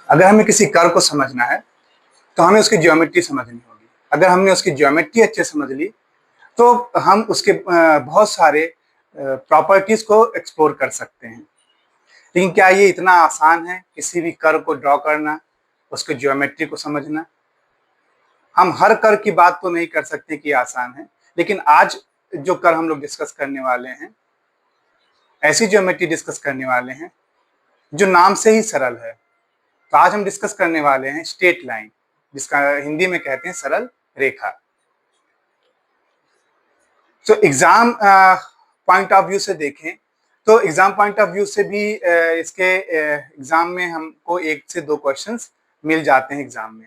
अगर हमें किसी कर्व को समझना है तो हमें उसकी ज्योमेट्री समझनी होगी। अगर हमने उसकी ज्योमेट्री अच्छे समझ ली तो हम उसके बहुत सारे प्रॉपर्टीज को एक्सप्लोर कर सकते हैं। लेकिन क्या ये इतना आसान है किसी भी कर्व को ड्रॉ करना, उसके ज्योमेट्री को समझना? हम हर कर्व की बात तो नहीं कर सकते कि आसान है, लेकिन आज जो कर्व हम लोग डिस्कस करने वाले हैं, ऐसी ज्योमेट्री डिस्कस करने वाले हैं जो नाम से ही सरल है। तो आज हम डिस्कस करने वाले हैं स्ट्रेट लाइन, जिसका हिंदी में कहते हैं सरल रेखा। तो एग्जाम पॉइंट ऑफ व्यू से देखें तो एग्जाम पॉइंट ऑफ व्यू से भी इसके एग्जाम में हमको 1 से 2 क्वेश्चंस मिल जाते हैं एग्जाम में।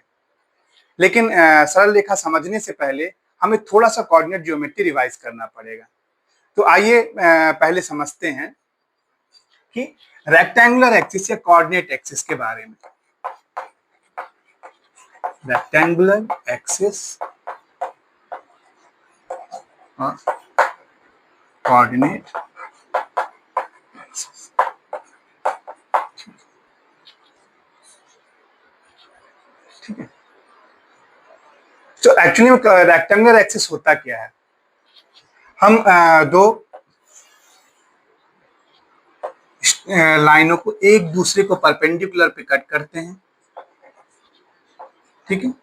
लेकिन सरल रेखा समझने से पहले हमें थोड़ा सा कोऑर्डिनेट ज्योमेट्री रिवाइज करना पड़ेगा। तो आइए पहले समझते हैं कि रेक्टेंगुलर एक्सिस या कोऑर्डिनेट एक्सिस के बारे में। रेक्टेंगुलर एक्सिस और कोऑर्डिनेट एक्सिस। ठीक है, तो एक्चुअली रेक्टेंगुलर एक्सिस होता क्या है? हम दो लाइनों को एक दूसरे को परपेंडिकुलर पे कट करते हैं। ठीक है,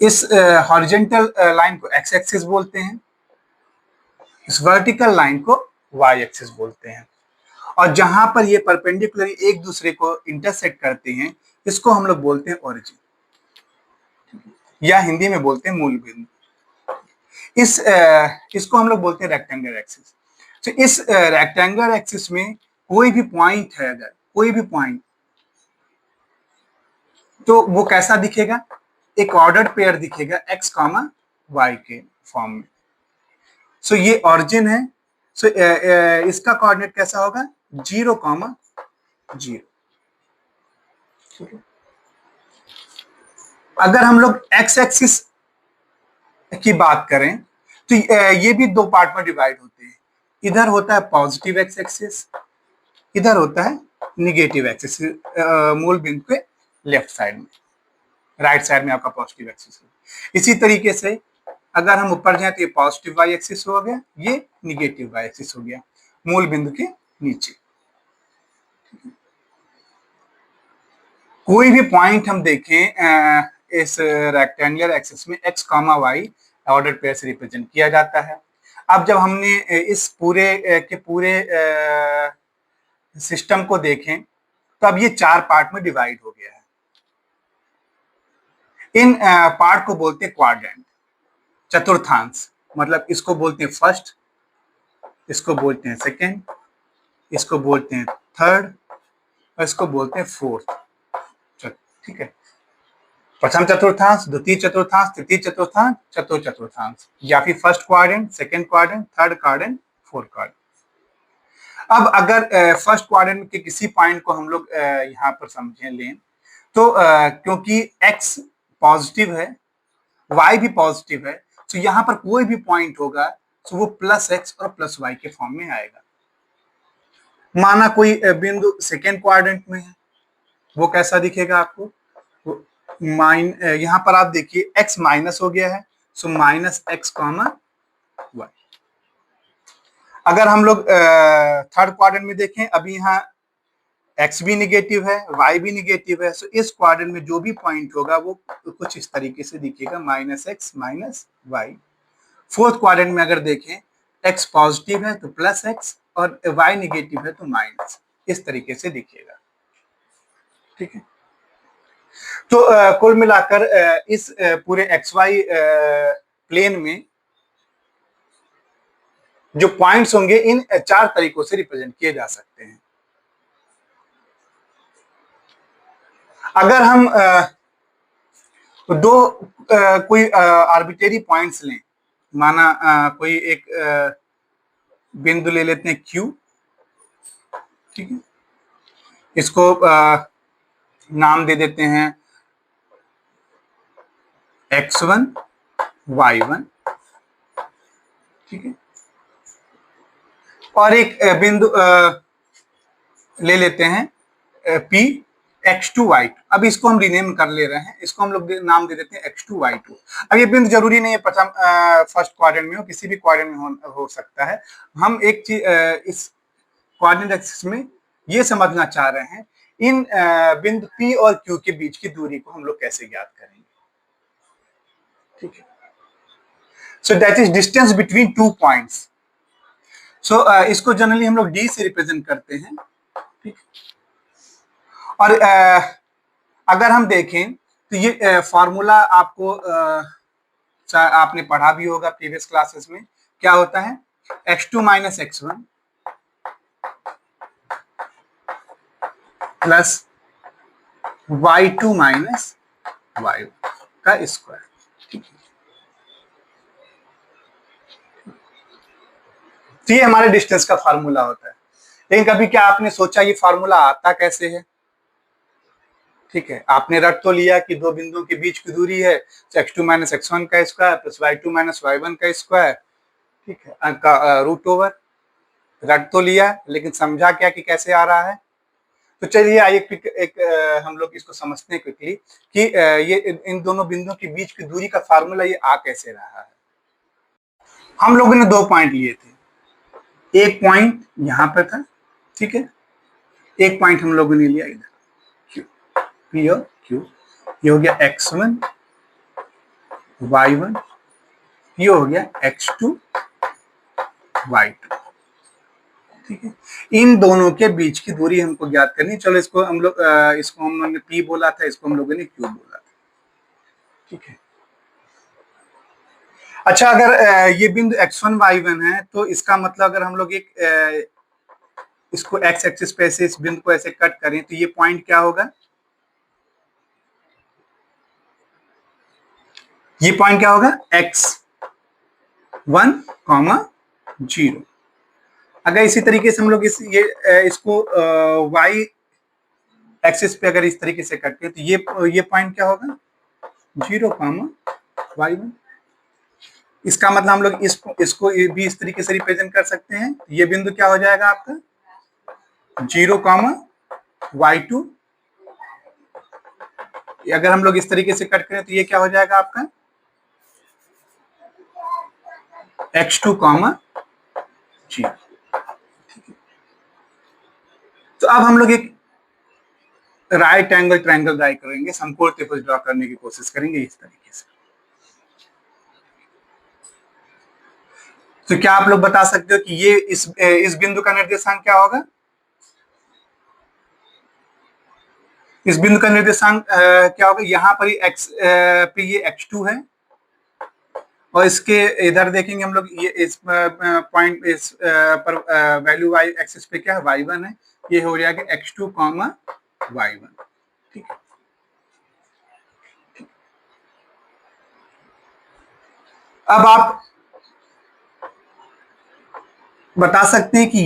इस हॉरिजॉन्टल लाइन को एक्स एक्सिस बोलते हैं, इस वर्टिकल लाइन को वाई एक्सिस बोलते हैं। और जहां पर ये परपेंडिकुलर एक दूसरे को इंटरसेक्ट करते हैं, इसको हम लोग बोलते हैं ओरिजिन, या हिंदी में बोलते हैं मूल बिंदु। इसको हम लोग बोलते हैं रेक्टेंगुलर एक्सिस। तो इस रेक्टेंगुलर एक्सिस में कोई भी पॉइंट है, अगर कोई भी पॉइंट, तो वो कैसा दिखेगा? एक ऑर्डर्ड पेयर दिखेगा एक्स कॉमा वाई के फॉर्म में। सो ये ऑरिजिन है। सो इसका कोऑर्डिनेट कैसा होगा? 0, 0। अगर हम लोग एक्स एक्सिस की बात करें तो ये भी 2 पार्ट में डिवाइड होते हैं। इधर होता है पॉजिटिव एक्स एक्सिस, इधर होता है निगेटिव एक्सिस। मूल बिंदु के लेफ्ट साइड में, राइट साइड में आपका पॉजिटिव एक्सिस है। इसी तरीके से अगर हम ऊपर जाए तो ये पॉजिटिव वाई एक्सिस हो गया, ये निगेटिव वाई एक्सिस हो गया मूल बिंदु के नीचे। कोई भी पॉइंट हम देखें इस रेक्टेंगुलर एक्सिस में x comma y order pair से रिप्रेजेंट किया जाता है। अब जब हमने इस पूरे सिस्टम को देखें तो अब ये 4 पार्ट में डिवाइड हो गया है। इन पार्ट को बोलते हैं क्वाड्रेंट, चतुर्थांश। मतलब इसको बोलते हैं फर्स्ट, इसको बोलते हैं सेकेंड, इसको बोलते हैं थर्ड, और इसको बोलते हैं फोर्थ। ठीक है, प्रथम चतुर्थांश, द्वितीय चतुर्थांश, तृतीय चतुर्थांश, चतुर्थ चतुर्थांश, या फिर first quadrant, second quadrant, third quadrant, fourth quadrant. अब अगर फर्स्ट क्वाड्रेंट के किसी पॉइंट को हम लोग यहाँ पर समझें लें तो क्योंकि x पॉजिटिव है, y भी पॉजिटिव है, तो यहाँ पर कोई भी पॉइंट होगा तो वो प्लस एक्स और प्लस वाई के फॉर्म में आएगा। माना कोई बिंदु सेकेंड क्वाड्रेंट में है, वो कैसा दिखेगा आपको? यहाँ पर आप देखिए x माइनस हो गया है, so minus x comma y. अगर हम लोग थर्ड क्वाड्रेंट में देखें, अभी यहाँ x भी निगेटिव है, y भी निगेटिव है, सो इस क्वाड्रेंट में जो भी पॉइंट होगा वो कुछ इस तरीके से दिखेगा, minus x minus y. Fourth quadrant में अगर देखें, x पॉजिटिव है तो प्लस एक्स और y निगेटिव है तो माइनस, इस तरीके से दिखेगा। ठीक है, तो कुल मिलाकर इस पूरे XY प्लेन में जो पॉइंट्स होंगे इन 4 तरीकों से रिप्रेजेंट किए जा सकते हैं। अगर हम कोई आर्बिट्रेरी पॉइंट्स लें, माना कोई एक बिंदु ले लेते हैं Q। ठीक है, इसको नाम दे देते हैं x1 y1। ठीक है, और एक बिंदु ले लेते हैं P x2y2। अब इसको हम रिनेम कर ले रहे हैं, इसको हम लोग नाम दे देते हैं x2y2। अब ये बिंदु जरूरी नहीं है प्रथम फर्स्ट क्वाड्रेंट में हो, किसी भी क्वाड्रेंट में हो सकता है। हम एक चीज इस कोऑर्डिनेट एक्सिस में ये समझना चाह रहे हैं, इन बिंदु P और Q के बीच की दूरी को हम लोग कैसे ज्ञात करेंगे। ठीक है, so that is distance between two points. So इसको जनरली हम लोग D से रिप्रेजेंट करते हैं। ठीक, और अगर हम देखें तो ये फॉर्मूला आपको आपने पढ़ा भी होगा प्रीवियस क्लासेस में। क्या होता है, x2 minus x1 plus y2 minus y का स्क्वायर। ठीक है, तो ये हमारे डिस्टेंस का फार्मूला होता है। लेकिन कभी क्या आपने सोचा ये फार्मूला आता कैसे है। ठीक है, आपने रट तो लिया कि दो बिंदुओं के बीच की दूरी है x2 माइनस x1 का square plus y2 minus y1 का स्क्वायर। ठीक है, का रूट ओवर रट तो लिया, लेकिन समझा क्या कि कैसे आ रहा है। तो चलिए एक हम लोग इसको समझते हैं क्विकली कि ये इन दोनों बिंदुओं के बीच की दूरी का फार्मूला ये आ कैसे रहा है। हम लोगों ने दो पॉइंट लिए थे, एक पॉइंट यहां पर था, ठीक है, एक पॉइंट हम लोगों ने लिया इधर P और Q। ये हो गया x1 y1, ये हो गया x2 y2। ठीक है, इन दोनों के बीच की दूरी हमको ज्ञात करनी। चलो इसको हम लोग इसको हमने P बोला था, इसको हम लोगों ने Q बोला था। ठीक है, अच्छा अगर ये बिंदु x1 y1 है तो इसका मतलब अगर हम लोग एक इसको x एक्सिस पे ऐसे इस बिंदु को ऐसे कट करें तो ये पॉइंट क्या होगा, ये पॉइंट क्या होगा x1, 0। अगर इसी तरीके से हम लोग इसको y एक्सिस पे अगर इस तरीके से करते हैं तो ये पॉइंट क्या होगा 0, y1। इसका मतलब हम लोग इसको भी इस तरीके से रिप्रेजेंट कर सकते हैं। ये बिंदु क्या हो जाएगा आपका 0, y2। अगर हम लोग इस तरीके से कट करें तो ये क्या हो जाएगा आपका x2, 0। तो अब हम लोग एक राइट एंगल ट्रायंगल ड्रा करेंगे, समकोण त्रिभुज ड्रा करने की कोशिश करेंगे इस तरीके से। तो क्या आप लोग बता सकते हो कि ये इस बिंदु का निर्देशांक क्या होगा। इस बिंदु का निर्देशांक क्या होगा, यहाँ पर x पे ये x2 है और इसके इधर देखेंगे हम लोग ये इस पॉइंट इस पर वैल्यू y एक्सिस पे क्या है y1 है। ये हो जाएगा x2, y1। ठीक है, अब आप बता सकते हैं कि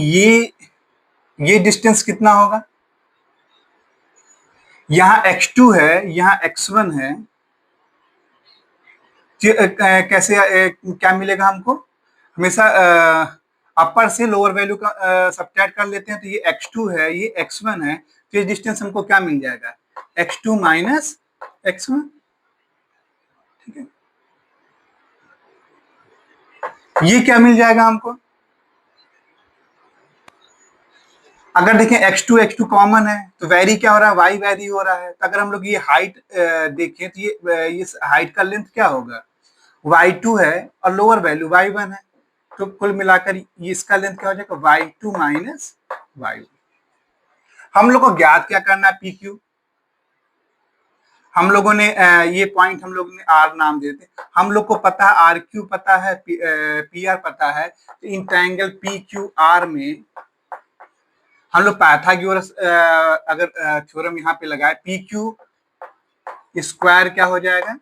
ये डिस्टेंस कितना होगा। यहाँ x2 है, यहाँ x1 है, कैसे क्या मिलेगा हमको, हमेशा अपर से लोअर वैल्यू का सब्ट्रैक्ट कर लेते हैं। तो ये x2 है, ये x1 है, तो ये डिस्टेंस हमको क्या मिल जाएगा x2 माइनस x1। ठीक है, ये क्या मिल जाएगा हमको, अगर देखें x2 कॉमन है तो वैरी क्या हो रहा है, y वैरी हो रहा है। तो अगर हम लोग ये हाइट देखें तो ये हाइट का लेंथ क्या होगा y2 है और लोअर वैल्यू y1 है। तो कुल मिलाकर इसका लेंथ क्या हो जाएगा y2 माइनस y1। हम लोग को ज्ञात क्या करना है PQ। हम लोगों ने ये पॉइंट हम लोगों ने R नाम देते, हम लोग को पता है RQ पता है, PR पता है। तो इन ट्रायंगल PQR में हम लोग पाइथागोरस अगर थ्योरम यहाँ पे लगाए PQ स्क्वायर क्या हो जाएगा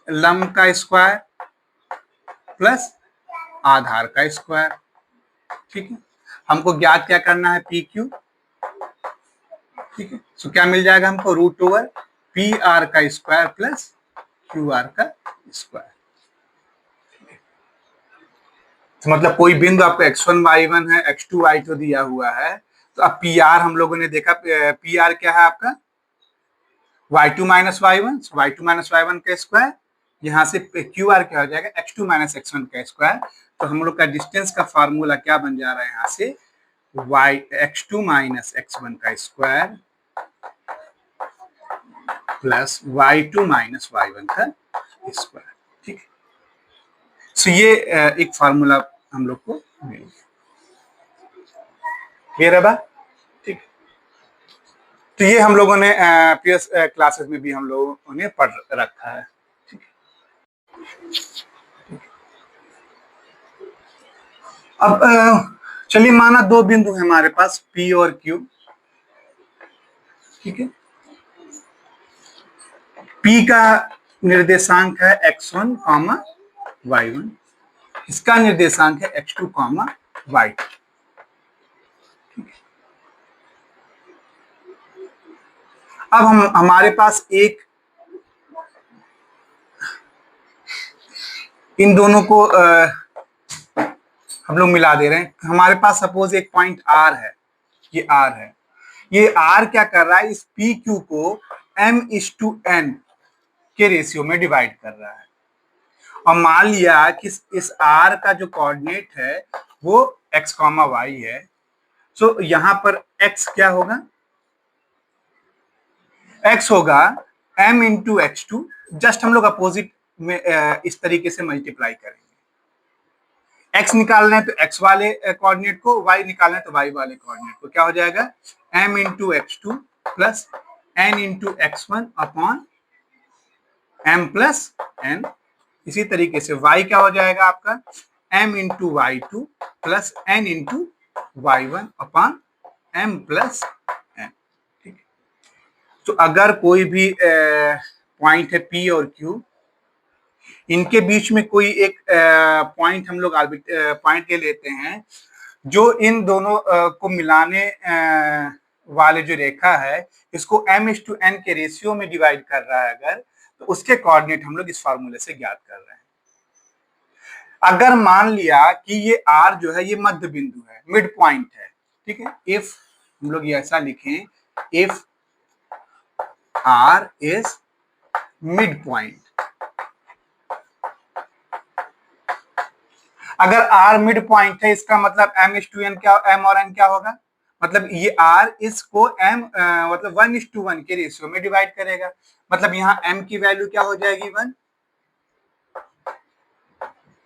लंब का स्क्वायर प्लस आधार का स्क्वायर। ठीक है, हमको ज्ञात क्या करना है PQ। ठीक है, तो क्या मिल जाएगा हमको रूट ओवर PR का स्क्वायर प्लस QR का स्क्वायर। तो मतलब कोई बिंदु आपको x1 y1 है, x2 y2 दिया हुआ है, तो तो अब पी आर हम लोगों ने देखा, पी आर क्या है आपका y2 minus y1, y2 minus y1 का स्क्वायर, यहाँ से क्यू आर क्या हो जाएगा x2 माइनस x1 का स्क्वायर। तो हम लोग का डिस्टेंस का फार्मूला क्या बन जा रहा है यहाँ से x2 माइनस x1 का square plus y2 minus y1 का स्क्वायर। ठीक है, सो ये एक फार्मूला हम लोग को मिल गया। क्लियर है बात? ठीक, तो ये हम लोगों ने प्रीवियस क्लासेस में भी हम लोगों ने पढ़ रखा है। ठीक है, अब चलिए माना दो बिंदु है हमारे पास P और Q। ठीक है, P का निर्देशांक है x1, y1, इसका निर्देशांक है x2, y2। अब हमारे पास एक इन दोनों को हम लोग मिला दे रहे हैं। हमारे पास सपोज एक पॉइंट R है, ये R है, ये R क्या कर रहा है, इस PQ को m/n के रेशियो में डिवाइड कर रहा है। और मान लिया कि इस R का जो कोऑर्डिनेट है वो x, y है, सो यहां पर x क्या होगा, x होगा m इंटू x2। जस्ट हम लोग अपोजिट में इस तरीके से मल्टीप्लाई करेंगे। x निकालना है तो x वाले कोऑर्डिनेट को, y निकालना है तो y वाले कोऑर्डिनेट को। क्या हो जाएगा m into x2 plus n into x1 upon m plus n। इसी तरीके से y क्या हो जाएगा आपका m into y2 plus n into y1 upon m plus n। ठीक है, तो अगर कोई भी पॉइंट है P और Q, इनके बीच में कोई एक पॉइंट हम लोग पॉइंट ले लेते हैं जो इन दोनों को मिलाने वाले जो रेखा है इसको m/n के रेशियो में डिवाइड कर रहा है अगर, तो उसके कोऑर्डिनेट हम लोग इस फार्मूले से ज्ञात कर रहे हैं। अगर मान लिया कि ये R जो है ये मध्य बिंदु है, मिड पॉइंट है। ठीक है, इफ हम लोग ये ऐसा लिखें, if R is mid point, अगर R मिड पॉइंट है इसका मतलब m/n क्या, m और n क्या होगा, मतलब ये R इसको m मतलब 1:1 के रेशियो में डिवाइड करेगा। मतलब यहाँ m की वैल्यू क्या हो जाएगी 1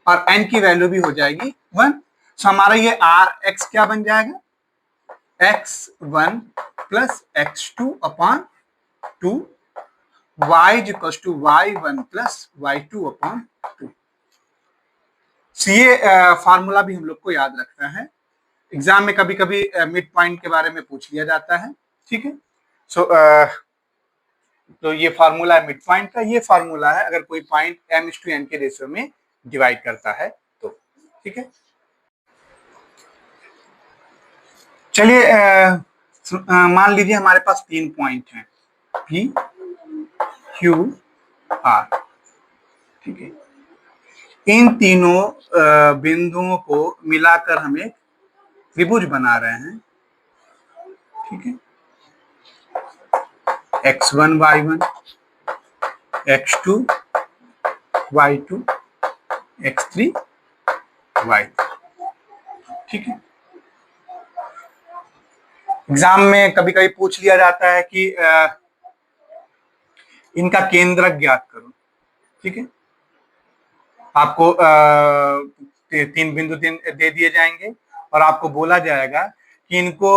और n की वैल्यू भी हो जाएगी 1। तो हमारा ये x क्या बन जाएगा x1 plus x2 upon 2, y equals to y1 plus y2 upon 2। ये फार्मूला भी हम लोग को याद रखना है, एग्जाम में कभी कभी मिड पॉइंट के बारे में पूछ लिया जाता है। ठीक है, सो तो ये फार्मूला है मिड पॉइंट का, ये फार्मूला है अगर कोई पॉइंट m/n के रेशियो में डिवाइड करता है तो। ठीक है, चलिए मान लीजिए हमारे पास 3 पॉइंट हैं P, Q, R। ठीक है, इन तीनों बिंदुओं को मिलाकर हम एक त्रिभुज बना रहे हैं। ठीक है, x1 y1, x2 y2, x3 y3। ठीक है, एग्जाम में कभी कभी पूछ लिया जाता है कि इनका केंद्रक ज्ञात करो। ठीक है, आपको 3 बिंदु दे दिए जाएंगे और आपको बोला जाएगा कि इनको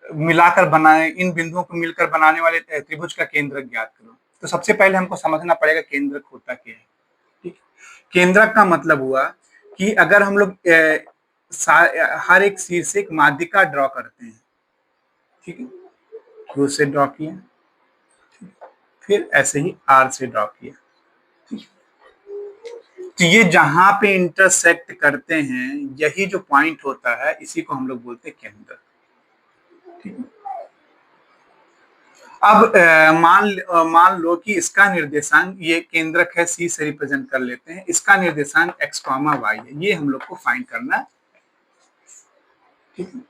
मिलाकर बनाए, इन बिंदुओं को मिलकर बनाने वाले त्रिभुज का केंद्रक ज्ञात करो। तो सबसे पहले हमको समझना पड़ेगा केंद्रक होता क्या है। ठीक, केंद्रक का मतलब हुआ कि अगर हम लोग हर एक शीर्ष से एक माध्यिका ड्रॉ करते हैं। ठीक है, Q से ड्रॉ किया, फिर ऐसे ही R से ड्रॉ किया। तो ये जहां पे इंटरसेक्ट करते हैं यही जो पॉइंट होता है इसी को हम लोग बोलते हैं केंद्र। ठीक है, अब मान लो कि इसका निर्देशांक, ये केंद्रक है C से रिप्रेजेंट कर लेते हैं, इसका निर्देशांक x, y है, ये हम लोग को फाइंड करना है। ठीक है,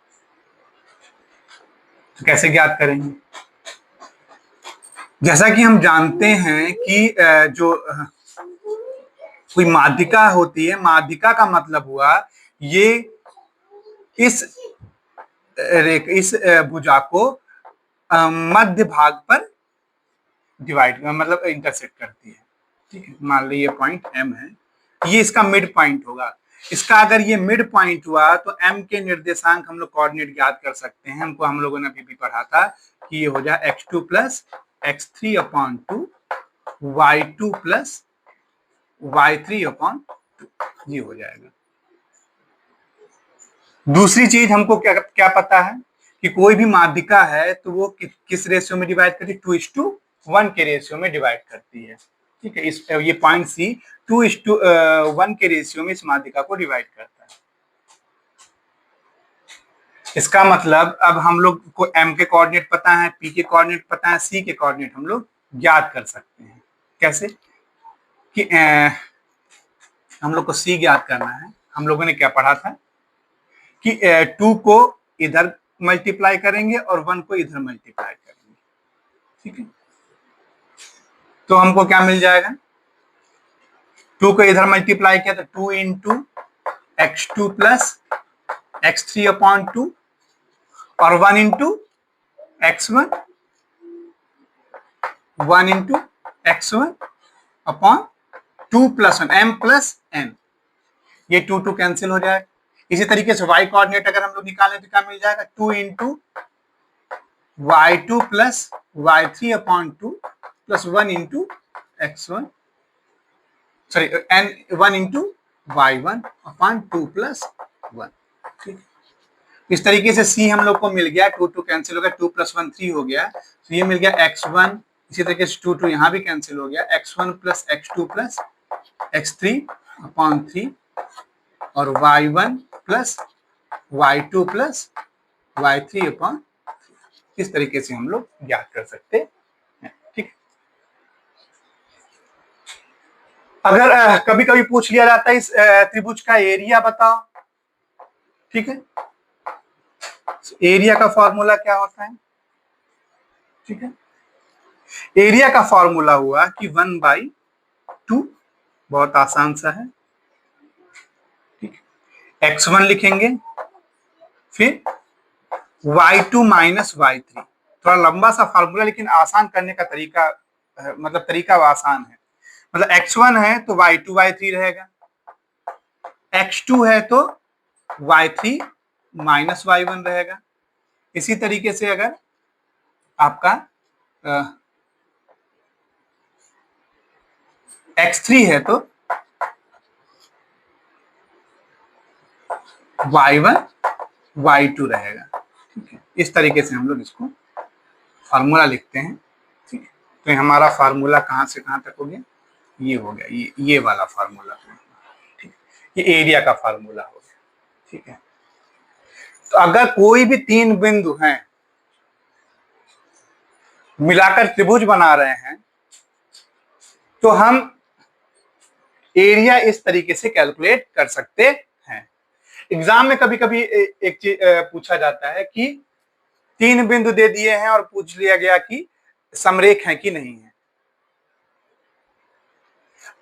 तो कैसे ज्ञात करेंगे? जैसा कि हम जानते हैं कि जो कोई माध्यिका होती है, माध्यिका का मतलब हुआ ये इस इस भुजा को मध्य भाग पर डिवाइड मतलब इंटरसेक्ट करती है। ठीक है, मान लीजिए पॉइंट एम है, ये इसका मिड पॉइंट होगा। इसका अगर ये मिड पॉइंट हुआ तो एम के निर्देशांक हम लोग कोऑर्डिनेट ज्ञात कर सकते हैं। हमको हम लोगों ने अभी भी पढ़ा था कि ये हो जाए x2 plus x3 upon 2 y2 plus y3 upon 2 ये हो जाएगा। दूसरी चीज हमको क्या क्या पता है कि कोई भी माध्यिका है तो वो किस रेशियो में डिवाइड करती है? 2:1 के रेशियो में डिवाइड करती है। ठीक है, इस ये पॉइंट सी 2:1 के रेशियो में इस माध्यिका को डिवाइड करता है। इसका मतलब अब हम लोग को m के कोऑर्डिनेट पता है, p के कोऑर्डिनेट पता है, c के कोऑर्डिनेट हम लोग ज्ञात कर सकते हैं। कैसे कि हम लोग को c ज्ञात करना है। हम लोगों ने क्या पढ़ा था कि 2 को इधर मल्टीप्लाई करेंगे और 1 को इधर मल्टीप्लाई करेंगे। ठीक है, तो हमको क्या मिल जाएगा? 2 को इधर मल्टीप्लाई किया तो 2 into x2 plus x3 upon 2 और 1 into x1 1 into x1 upon 2 plus 1 m plus n। ये 2 कैंसिल हो जाएगा। इसी तरीके से y कोऑर्डिनेट अगर हम लोग निकालें तो क्या मिल जाएगा? 2 into y2 plus y3 upon 2 plus 1 into x1 sorry n 1 into y1 upon 2 plus 1। ठीक, इस तरीके से c हम लोग को मिल गया। 2 कैंसिल हो गया, 2 प्लस 1 3 हो गया, तो ये मिल गया x1। इसी तरीके से 2 यहाँ भी कैंसिल हो गया, x1 plus x2 plus x3 upon 3 और y1 plus y2 plus y3 upon. इस तरीके से हम लोग ज्ञात कर सकते हैं। ठीक, अगर कभी कभी पूछ लिया जाता है इस त्रिभुज का एरिया बताओ। ठीक है, एरिया का फॉर्मूला क्या होता है? ठीक है, एरिया का फॉर्मूला हुआ कि 1/2। बहुत आसान सा है। ठीक है, x1 लिखेंगे, फिर y2 माइनस y3। थोड़ा लंबा सा फॉर्मूला लेकिन आसान करने का तरीका मतलब तरीका आसान है। मतलब x1 है तो y2 y3 रहेगा, x2 है तो y3 माइनस y1 रहेगा। इसी तरीके से अगर आपका x3 है तो y1 y2 रहेगा। ठीक है, इस तरीके से हम लोग इसको फार्मूला लिखते हैं। ठीक है, तो हमारा फार्मूला कहां से कहां तक हो गया? ये हो गया, ये वाला फार्मूला। ठीक, ये एरिया का फार्मूला हो गया। ठीक है, तो अगर कोई भी 3 बिंदु हैं मिलाकर त्रिभुज बना रहे हैं तो हम एरिया इस तरीके से कैलकुलेट कर सकते हैं। एग्जाम में कभी कभी एक चीज पूछा जाता है कि 3 बिंदु दे दिए हैं और पूछ लिया गया कि समरेख है कि नहीं है।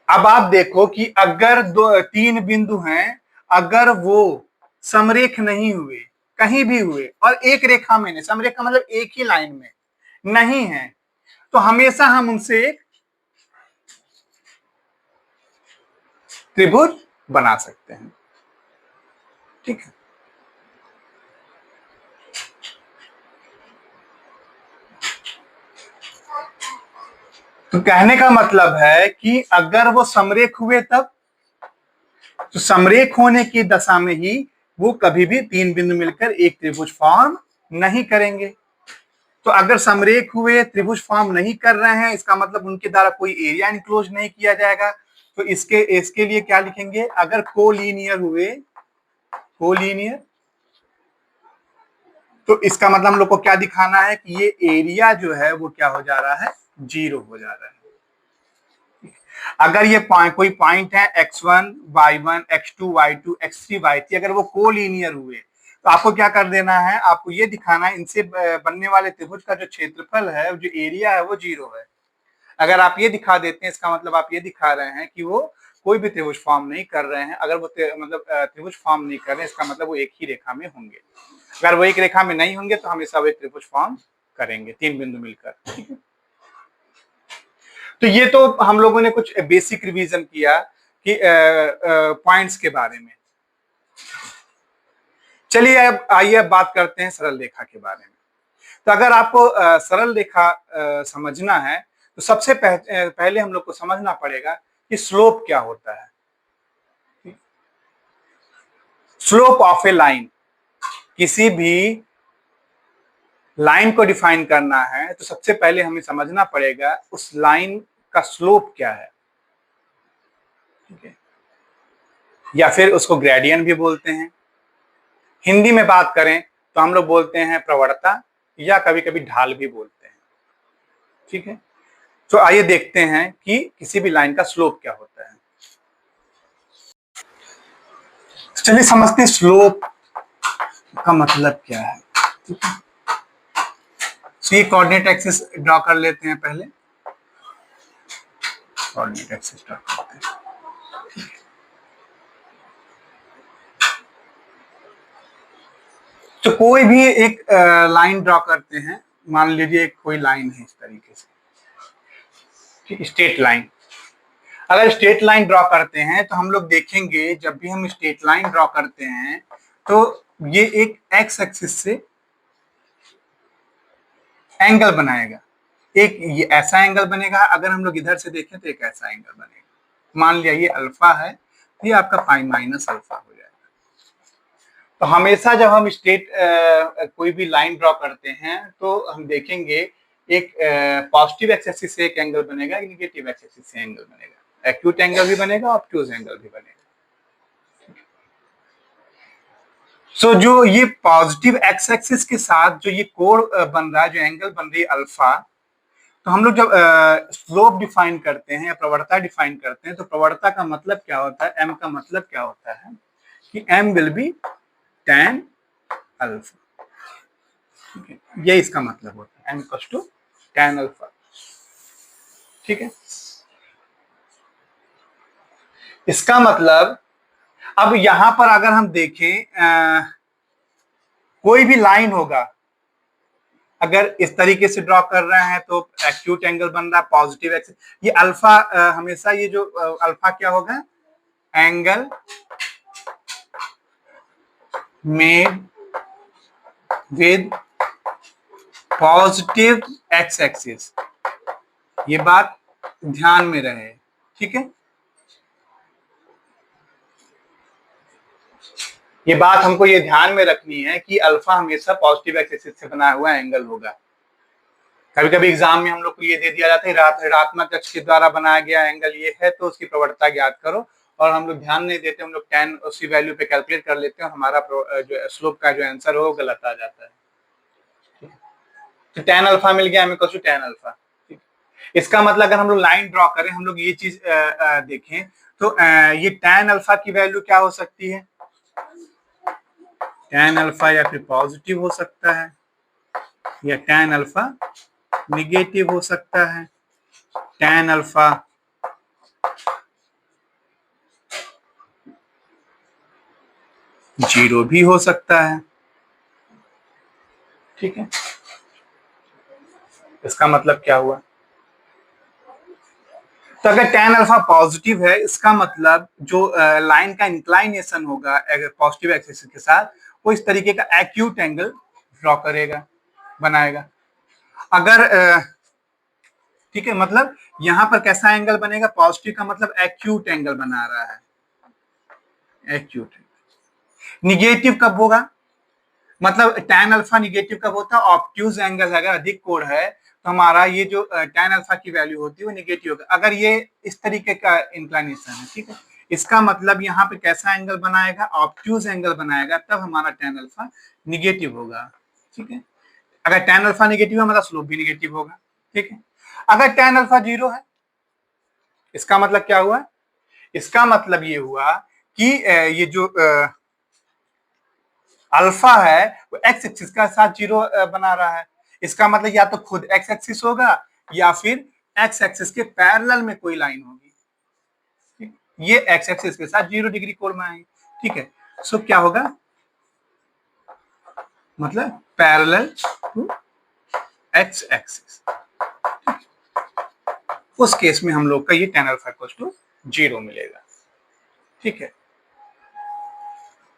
अब आप देखो कि अगर 3 बिंदु हैं, अगर वो समरेख नहीं हुए, कहीं भी हुए और एक रेखा में नहीं, समरेख का मतलब एक ही लाइन में नहीं है, तो हमेशा हम उनसे एक त्रिभुज बना सकते हैं। ठीक है, तो कहने का मतलब है कि अगर वो समरेख हुए तब, तो समरेख होने की दशा में ही वो कभी भी 3 बिंदु मिलकर एक त्रिभुज फॉर्म नहीं करेंगे। तो अगर समरेख हुए, त्रिभुज फॉर्म नहीं कर रहे हैं, इसका मतलब उनके द्वारा कोई एरिया इनक्लोज नहीं किया जाएगा। तो इसके लिए क्या लिखेंगे? अगर कोलिनियर हुए, कोलिनियर, तो इसका मतलब हम लोग को क्या दिखाना है कि ये एरिया जो है वो क्या हो जा रहा है? 0 हो जा रहा है। अगर ये कोई पॉइंट है x1 y1 x2 y2 x3 y3, अगर वो कोलिनियर हुए तो आपको क्या कर देना है, आपको ये दिखाना है इनसे बनने वाले त्रिभुज का जो क्षेत्रफल है, जो एरिया है, वो 0 है। अगर आप ये दिखा देते हैं, इसका मतलब आप ये दिखा रहे हैं कि वो कोई भी त्रिभुज फॉर्म नहीं कर रहे हैं। अगर वो मतलब त्रिभुज फॉर्म नहीं कर रहे हैं, इसका मतलब वो एक ही रेखा में होंगे। अगर वो एक रेखा में नहीं होंगे तो हमेशा वो एक त्रिभुज फॉर्म करेंगे, 3 बिंदु मिलकर। ठीक है, तो ये तो हम लोगों ने कुछ बेसिक रिवीजन किया कि पॉइंट्स के बारे में। चलिए अब आइए अब बात करते हैं सरल रेखा के बारे में। तो अगर आपको सरल रेखा समझना है तो सबसे पहले हम लोग को समझना पड़ेगा कि स्लोप क्या होता है। स्लोप ऑफ ए लाइन, किसी भी लाइन को डिफाइन करना है तो सबसे पहले हमें समझना पड़ेगा उस लाइन का स्लोप क्या है। ठीक है, या फिर उसको ग्रेडियंट भी बोलते हैं। हिंदी में बात करें तो हम लोग बोलते हैं प्रवणता, या कभी कभी ढाल भी बोलते हैं। ठीक है, तो आइए देखते हैं कि किसी भी लाइन का स्लोप क्या होता है। चलिए समझते हैं स्लोप का मतलब क्या है। ठीक है, तो ये कोऑर्डिनेट एक्सिस ड्रॉ कर लेते हैं पहले। कोऑर्डिनेट एक्सिस ड्रॉ करते हैं। तो कोई भी एक लाइन ड्रॉ करते हैं। मान लीजिए कोई लाइन है इस तरीके से, स्ट्रेट लाइन। अगर स्ट्रेट लाइन ड्रॉ करते हैं तो हम लोग देखेंगे, जब भी हम स्ट्रेट लाइन ड्रॉ करते हैं तो ये एक एक्स एक्सिस से एंगल बनाएगा। एक ये ऐसा एंगल बनेगा, अगर हम लोग इधर से देखें तो एक ऐसा एंगल बनेगा। मान लिया ये अल्फा है, तो ये आपका पाई माइनस अल्फा हो जाएगा। तो हमेशा जब हम स्ट्रेट कोई भी लाइन ड्रॉ करते हैं तो हम देखेंगे एक पॉजिटिव एक्स एक्सिस से एक एंगल बनेगा, एक निगेटिव एक्स एक्सिस से एंगल बनेगा। एक्यूट एंगल भी बनेगा, ऑब्ट्यूज एंगल भी बनेगा। सो जो ये पॉजिटिव एक्स एक्सिस के साथ जो ये कोण बन रहा है, जो एंगल बन रही है अल्फा, तो हम लोग जब स्लोप डिफाइन करते हैं या प्रवणता डिफाइन करते हैं तो प्रवणता का मतलब क्या होता है, एम का मतलब क्या होता है कि m will be tan alpha. ठीक है, ये इसका मतलब होता है, m equals to tan alpha. ठीक है, इसका मतलब अब यहां पर अगर हम देखें कोई भी लाइन होगा, अगर इस तरीके से ड्रॉ कर रहे हैं तो एक्यूट एंगल बन रहा है, पॉजिटिव एक्सिस। ये अल्फा हमेशा ये जो अल्फा क्या होगा, angle made with positive x axis, ये बात ध्यान में रहे। ठीक है, ये बात हमको ये ध्यान में रखनी है कि अल्फा हमेशा पॉजिटिव एक्स एक्सिस से बना हुआ एंगल होगा। कभी कभी एग्जाम में हम लोग को ये दे दिया जाता है ऋणात्मक अक्ष के द्वारा बनाया गया एंगल ये है तो उसकी प्रवणता ज्ञात करो, और हम लोग ध्यान नहीं देते, हम लोग tan उसी वैल्यू पे कैलकुलेट कर लेते हैं और हमारा जो स्लोप का जो आंसर हो वो गलत आ जाता है। तो tan अल्फा मिल गया, हमें कुछ tan अल्फा। इसका मतलब अगर हम लोग लाइन ड्रॉ करें, हम लोग ये चीज देखें तो ये tan अल्फा की वैल्यू क्या हो सकती है, tan अल्फा या फिर पॉजिटिव हो सकता है या tan अल्फा निगेटिव हो सकता है, tan अल्फा जीरो भी हो सकता है। ठीक है, इसका मतलब क्या हुआ, तो अगर tan अल्फा पॉजिटिव है इसका मतलब जो लाइन का इंक्लाइनेशन होगा पॉजिटिव एक्सिस के साथ, वो इस तरीके का एक्यूट एंगल ड्रॉ करेगा, बनाएगा। अगर ठीक है, मतलब यहां पर कैसा एंगल बनेगा, पॉजिटिव का मतलब एक्यूट एंगल बना रहा है, एक्यूट। निगेटिव कब होगा, मतलब tan अल्फा निगेटिव कब होता है, ऑब्ट्यूज एंगल अगर अधिक कोण है तो हमारा ये जो tan अल्फा की वैल्यू होती है वो निगेटिव होगा, अगर ये इस तरीके का इंक्लाइनेशन है। ठीक है, इसका मतलब यहाँ पे कैसा एंगल बनाएगा, ऑब्ट्यूज एंगल बनाएगा, तब हमारा tan अल्फा निगेटिव होगा। ठीक है, अगर tan अल्फा निगेटिव है मतलब स्लोप भी निगेटिव होगा। ठीक है, अगर tan अल्फा जीरो है इसका मतलब क्या हुआ, इसका मतलब ये हुआ कि ये जो अल्फा है वो एक्स एक्सिस का साथ जीरो बना रहा है, इसका मतलब या तो खुद एक्स एक्सिस होगा या फिर एक्स एक्सिस के पैरेलल में कोई लाइन होगी। ठीक? ये एक्स एक्सिस के साथ 0 डिग्री कोण में आएंगे। ठीक है, सो क्या होगा, मतलब पैरेलल टू एक्स एक्सिस, उस केस में हम लोग का ये tan अल्फा इक्वल टू 0 मिलेगा। ठीक है,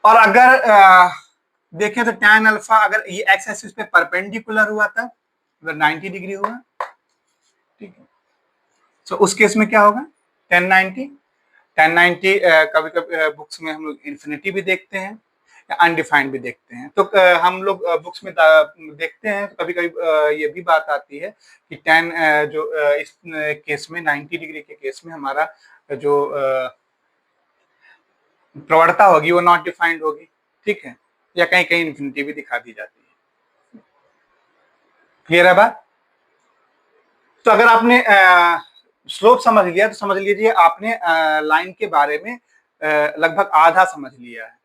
और अगर देखें तो tan अल्फा अगर ये एक्स एक्सिस पे परपेंडिकुलर हुआ था, अगर 90 डिग्री हुआ, ठीक है, तो उस केस में क्या होगा, tan 90 कभी कभी बुक्स में हम लोग इन्फिनिटी भी देखते हैं या अनडिफाइंड भी देखते हैं। तो हम लोग बुक्स में देखते हैं तो कभी कभी ये भी बात आती है कि tan जो इस केस में 90 डिग्री के केस में हमारा जो प्रवणता होगी वो नॉट डिफाइंड होगी। ठीक है, या कहीं कहीं इन्फिनिटी भी दिखा दी जाती है। क्लियर है बात? तो अगर आपने स्लोप समझ लिया तो समझ लीजिए आपने लाइन के बारे में लगभग आधा समझ लिया है।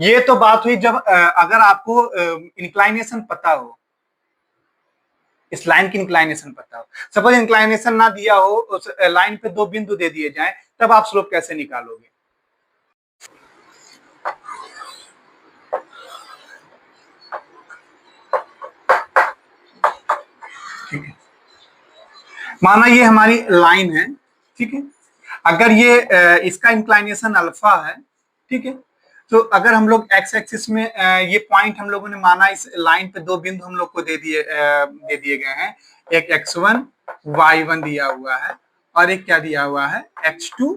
ये तो बात हुई जब अगर आपको इंक्लाइनेशन पता हो, इस लाइन की इंक्लाइनेशन पता हो। सपोज इंक्लाइनेशन ना दिया हो, उस लाइन पे दो बिंदु दे दिए जाएं, तब आप स्लोप कैसे निकालोगे? ठीक है, माना ये हमारी लाइन है, ठीक है, अगर ये इसका इंक्लाइनेशन अल्फा है, ठीक है, तो अगर हम लोग एक्स एक्सिस में ये पॉइंट हम लोगों ने माना इस लाइन पे दो बिंदु हम लोग को दे दिए गए हैं, एक x1 y1 दिया हुआ है और एक क्या दिया हुआ है, x2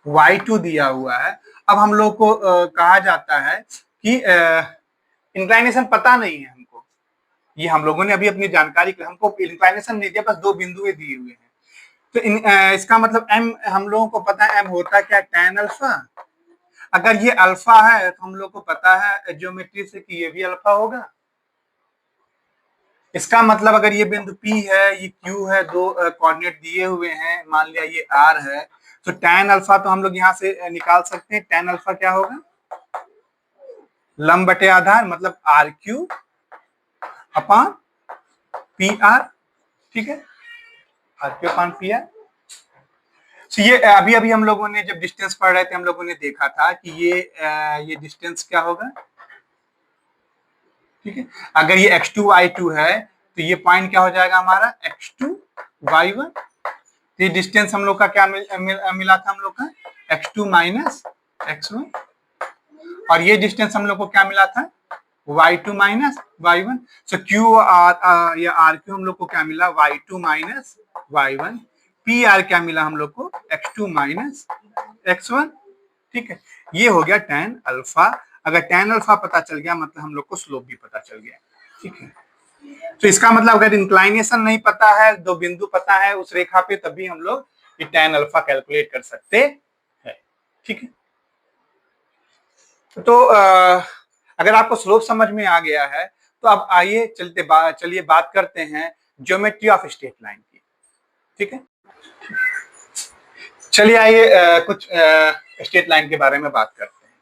y2 दिया हुआ है। अब हम लोग को कहा जाता है कि इंक्लाइनेशन पता नहीं है हमको, ये हम लोगों ने अभी अपनी जानकारी के हमको इंक्लाइनेशन नहीं दिया, बस दो बिंदुएं दिए हुए हैं। तो इसका मतलब m हम लोगों को पता है m होता क्या, tan अल्फा। अगर ये अल्फा है तो हम लोग को पता है ज्योमेट्री से कि ये भी अल्फा होगा। इसका मतलब अगर ये बिंदु P है, ये Q है, दो कोऑर्डिनेट दिए हुए हैं, मान लिया ये R है, तो tan अल्फा तो हम लोग यहाँ से निकाल सकते हैं। tan अल्फा क्या होगा, लंब बटे आधार, मतलब RQ अपॉन PR। ठीक है, RQ अपॉन PR। तो ये अभी अभी हम लोगों ने जब डिस्टेंस पढ़ रहे थे हम लोगों ने देखा था कि ये डिस्टेंस क्या होगा। ठीक है, अगर ये x2 y2 है तो ये पॉइंट क्या हो जाएगा हमारा, x2 y1। तो ये डिस्टेंस हम लोग का क्या मिला था, हम लोग का x2 माइनस x1, और ये डिस्टेंस हम लोग को क्या मिला था, y2 माइनस y1। सो q या RQ हम लोग को क्या मिला, y2 माइनस y1। PR क्या मिला हम लोग को, x2 माइनस x1। ठीक है, ये हो गया tan अल्फा। अगर tan अल्फा पता चल गया मतलब हम लोग को स्लोप भी पता चल गया। ठीक है, तो इसका मतलब अगर इंक्लाइनेशन नहीं पता है, दो बिंदु पता है उस रेखा पे, तभी हम लोग ये tan अल्फा कैलकुलेट कर सकते हैं। ठीक है, तो अगर आपको स्लोप समझ में आ गया है तो अब आइए चलिए बात करते हैं ज्योमेट्री ऑफ स्ट्रेट लाइन की। ठीक है, चलिए आइए कुछ स्ट्रेट लाइन के बारे में बात करते हैं।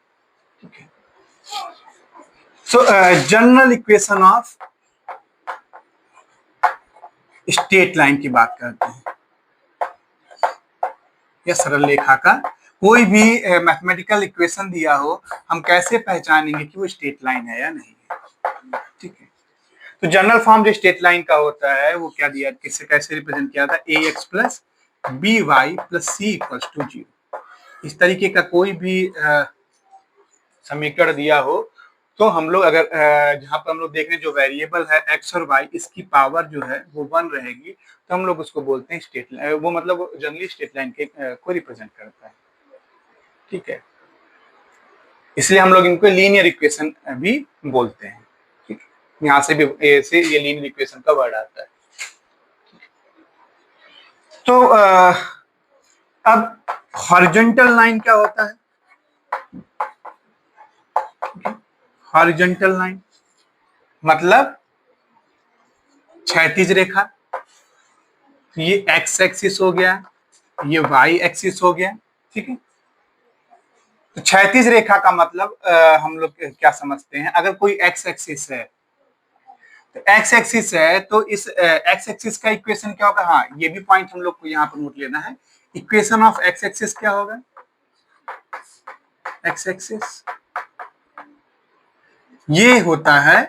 ठीक है, सो general equation of straight line की बात करते हैं, या सरल रेखा का कोई भी मैथमेटिकल इक्वेशन दिया हो, हम कैसे पहचानेंगे कि वो स्ट्रेट लाइन है या नहीं है। ठीक है, तो जनरल फॉर्म जो स्ट्रेट लाइन का होता है वो क्या दिया, किससे कैसे रिप्रेजेंट किया था, ax plus b y plus c equals to 0। इस तरीके का कोई भी समीकरण दिया हो तो हम लोग अगर जहां पर हम लोग देख रहे हैं जो वेरिएबल है x और y, इसकी पावर जो है वो 1 रहेगी, तो हम लोग उसको बोलते हैं स्ट्रेट लाइन। वो मतलब जनरली स्ट्रेट लाइन के को रिप्रेजेंट करता है। ठीक है, इसलिए हम लोग इनको लीनियर इक्वेशन भी बोलते हैं। ठीक है, यहाँ से भी से ये लीनियर इक्वेशन का वर्ड आता है। तो अब हॉरिजॉन्टल लाइन क्या होता है, हॉरिजॉन्टल लाइन मतलब क्षैतिज रेखा। ये एक्स एक्सिस हो गया, ये वाई एक्सिस हो गया। ठीक है, तो क्षैतिज रेखा का मतलब हम लोग क्या समझते हैं, अगर कोई एक्स एक्सिस है, तो एक्स एक्सिस है तो इस एक्स एक्सिस का इक्वेशन क्या होगा, हाँ ये भी पॉइंट हम लोग को यहाँ पर नोट लेना है। इक्वेशन ऑफ एक्स एक्सिस क्या होगा, एक्स एक्सिस ये होता है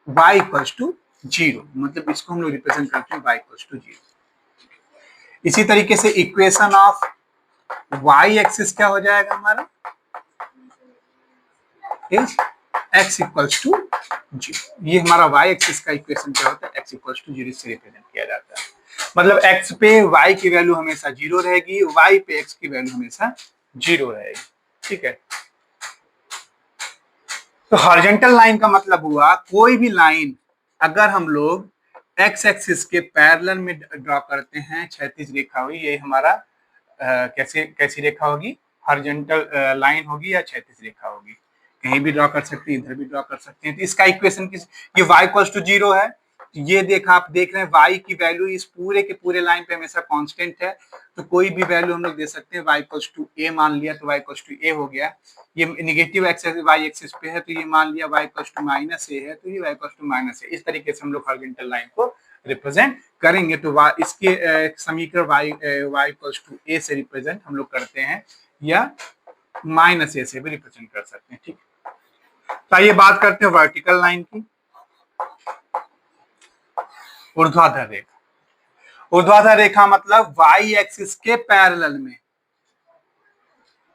y इक्वल्स टू 0, मतलब इसको हम लोग रिप्रेजेंट करते हैं y इक्वल्स टू 0। इसी तरीके से इक्वेशन ऑफ y एक्सिस क्या हो जाएगा हमारा, इज x इक्वल्स टू 0। ये हमारा y एक्सिस का इक्वेशन क्या होता है, x इक्वल्स टू 0 से रिप्रेजेंट किया जाता है। मतलब x पे y की वैल्यू हमेशा 0 रहेगी, y पे x की वैल्यू हमेशा 0 रहेगी, ठीक है। तो हॉरिजॉन्टल लाइन का मतलब हुआ कोई भी लाइन अगर हम लोग एक्स एक्सिस के पैरेलल में ड्रॉ करते हैं, क्षैतिज रेखा हुई, ये हमारा कैसी रेखा होगी, हॉरिजॉन्टल लाइन होगी या क्षैतिज रेखा होगी, कहीं भी ड्रॉ कर सकते हैं, इधर भी ड्रॉ कर सकते हैं। तो इसका इक्वेशन किस, ये y इक्वल्स टू 0 है, तो ये देखा आप देख रहे हैं y की वैल्यू इस पूरे के पूरे लाइन पे हमेशा कांस्टेंट है, तो कोई भी वैल्यू हम लोग दे सकते हैं। y इक्वल्स टू a मान लिया तो y इक्वल्स टू a हो गया। ये नेगेटिव एक्सिस y एक्सिस पे है तो ये मान लिया y equals to minus a है, तो ये y equals to minus a। इस तरीके से हम लोग हॉरिजॉन्टल लाइन को रिप्रेजेंट करेंगे। तो इसके समीकरण y इक्वल्स टू a से रिप्रेजेंट हम लोग करते हैं, या माइनस a से भी रिप्रेजेंट कर सकते हैं, ठीक है। तो आइए बात करते हैं वर्टिकल लाइन की, ऊर्ध्वाधर रेखा। ऊर्ध्वाधर रेखा मतलब y एक्सिस के पैरेलल में,